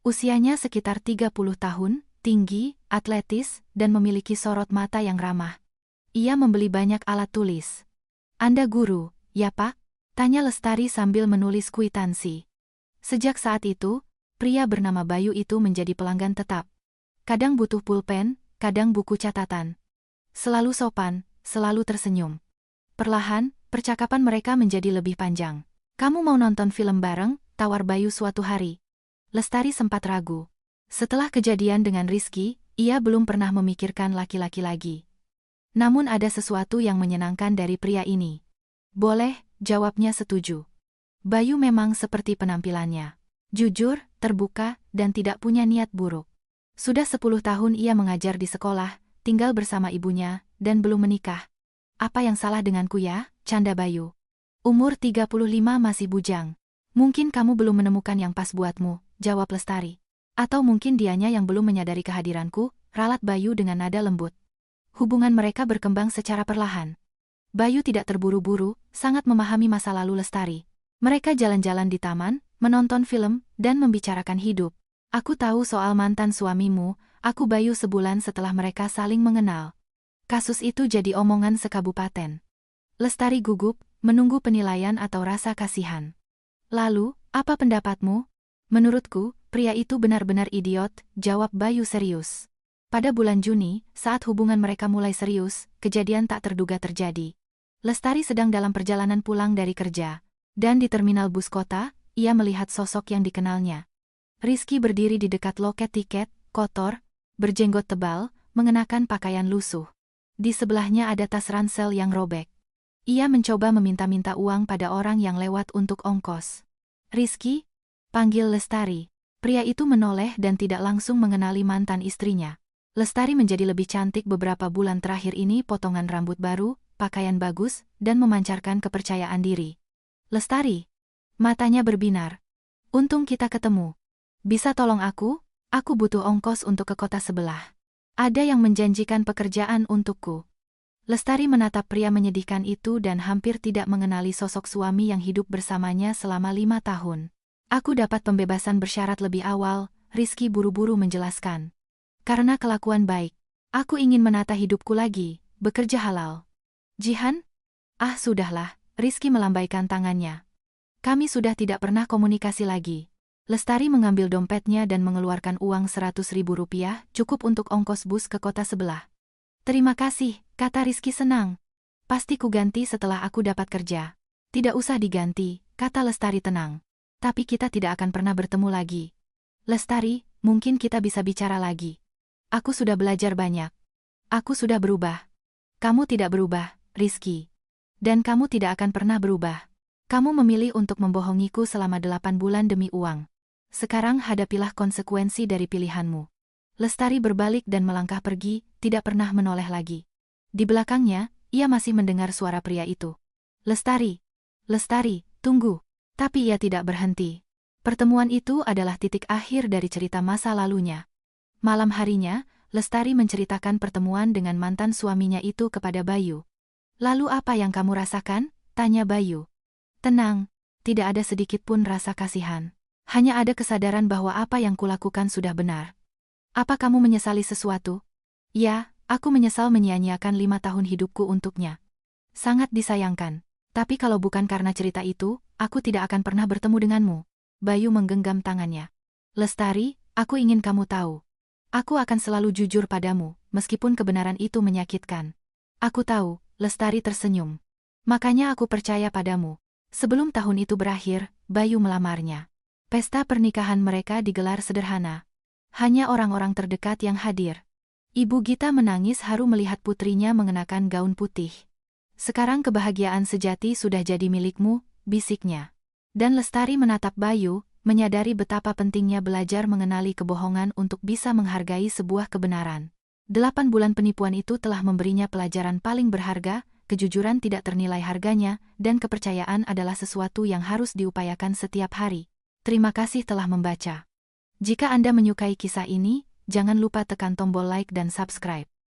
Usianya sekitar 30 tahun, tinggi, atletis, dan memiliki sorot mata yang ramah. Ia membeli banyak alat tulis. "Anda guru, ya Pak?" tanya Lestari sambil menulis kwitansi. Sejak saat itu, pria bernama Bayu itu menjadi pelanggan tetap. Kadang butuh pulpen, kadang buku catatan. Selalu sopan, selalu tersenyum. Perlahan, percakapan mereka menjadi lebih panjang. "Kamu mau nonton film bareng?" tawar Bayu suatu hari. Lestari sempat ragu. Setelah kejadian dengan Rizky, ia belum pernah memikirkan laki-laki lagi. Namun ada sesuatu yang menyenangkan dari pria ini. "Boleh," jawabnya setuju. Bayu memang seperti penampilannya. Jujur, terbuka, dan tidak punya niat buruk. Sudah 10 tahun ia mengajar di sekolah, tinggal bersama ibunya, dan belum menikah. "Apa yang salah denganku ya?" canda Bayu. "Umur 35 masih bujang. Mungkin kamu belum menemukan yang pas buatmu," jawab Lestari. "Atau mungkin dianya yang belum menyadari kehadiranku," ralat Bayu dengan nada lembut. Hubungan mereka berkembang secara perlahan. Bayu tidak terburu-buru, sangat memahami masa lalu Lestari. Mereka jalan-jalan di taman, menonton film, dan membicarakan hidup. "Aku tahu soal mantan suamimu," aku Bayu sebulan setelah mereka saling mengenal. Kasus itu jadi omongan sekabupaten. Lestari gugup, menunggu penilaian atau rasa kasihan. "Lalu, apa pendapatmu?" "Menurutku, pria itu benar-benar idiot," jawab Bayu serius. Pada bulan Juni, saat hubungan mereka mulai serius, kejadian tak terduga terjadi. Lestari sedang dalam perjalanan pulang dari kerja. Dan di terminal bus kota, ia melihat sosok yang dikenalnya. Rizky berdiri di dekat loket tiket, kotor, berjenggot tebal, mengenakan pakaian lusuh. Di sebelahnya ada tas ransel yang robek. Ia mencoba meminta-minta uang pada orang yang lewat untuk ongkos. "Rizky?" panggil Lestari. Pria itu menoleh dan tidak langsung mengenali mantan istrinya. Lestari menjadi lebih cantik beberapa bulan terakhir ini, potongan rambut baru, pakaian bagus, dan memancarkan kepercayaan diri. "Lestari?" Matanya berbinar. "Untung kita ketemu. Bisa tolong aku? Aku butuh ongkos untuk ke kota sebelah. Ada yang menjanjikan pekerjaan untukku." Lestari menatap pria menyedihkan itu dan hampir tidak mengenali sosok suami yang hidup bersamanya selama 5 tahun. "Aku dapat pembebasan bersyarat lebih awal," Rizky buru-buru menjelaskan. "Karena kelakuan baik. Aku ingin menata hidupku lagi, bekerja halal." "Jihan?" "Ah sudahlah," Rizky melambaikan tangannya. "Kami sudah tidak pernah komunikasi lagi." Lestari mengambil dompetnya dan mengeluarkan uang 100.000 rupiah, cukup untuk ongkos bus ke kota sebelah. "Terima kasih," kata Rizky senang. "Pasti ku ganti setelah aku dapat kerja." "Tidak usah diganti," kata Lestari tenang. "Tapi kita tidak akan pernah bertemu lagi." "Lestari, mungkin kita bisa bicara lagi. Aku sudah belajar banyak. Aku sudah berubah." "Kamu tidak berubah, Rizky. Dan kamu tidak akan pernah berubah. Kamu memilih untuk membohongiku selama 8 bulan demi uang. Sekarang hadapilah konsekuensi dari pilihanmu." Lestari berbalik dan melangkah pergi, tidak pernah menoleh lagi. Di belakangnya, ia masih mendengar suara pria itu. "Lestari! Lestari, tunggu!" Tapi ia tidak berhenti. Pertemuan itu adalah titik akhir dari cerita masa lalunya. Malam harinya, Lestari menceritakan pertemuan dengan mantan suaminya itu kepada Bayu. "Lalu apa yang kamu rasakan?" tanya Bayu. "Tenang, tidak ada sedikit pun rasa kasihan. Hanya ada kesadaran bahwa apa yang kulakukan sudah benar." "Apa kamu menyesali sesuatu?" "Ya, aku menyesal menyia-nyiakan 5 tahun hidupku untuknya. Sangat disayangkan. Tapi kalau bukan karena cerita itu, aku tidak akan pernah bertemu denganmu." Bayu menggenggam tangannya. "Lestari, aku ingin kamu tahu. Aku akan selalu jujur padamu, meskipun kebenaran itu menyakitkan." "Aku tahu," Lestari tersenyum. "Makanya aku percaya padamu." Sebelum tahun itu berakhir, Bayu melamarnya. Pesta pernikahan mereka digelar sederhana. Hanya orang-orang terdekat yang hadir. Ibu Gita menangis haru melihat putrinya mengenakan gaun putih. "Sekarang kebahagiaan sejati sudah jadi milikmu," bisiknya. Dan Lestari menatap Bayu, menyadari betapa pentingnya belajar mengenali kebohongan untuk bisa menghargai sebuah kebenaran. 8 bulan penipuan itu telah memberinya pelajaran paling berharga, kejujuran tidak ternilai harganya, dan kepercayaan adalah sesuatu yang harus diupayakan setiap hari. Terima kasih telah membaca. Jika Anda menyukai kisah ini, jangan lupa tekan tombol like dan subscribe.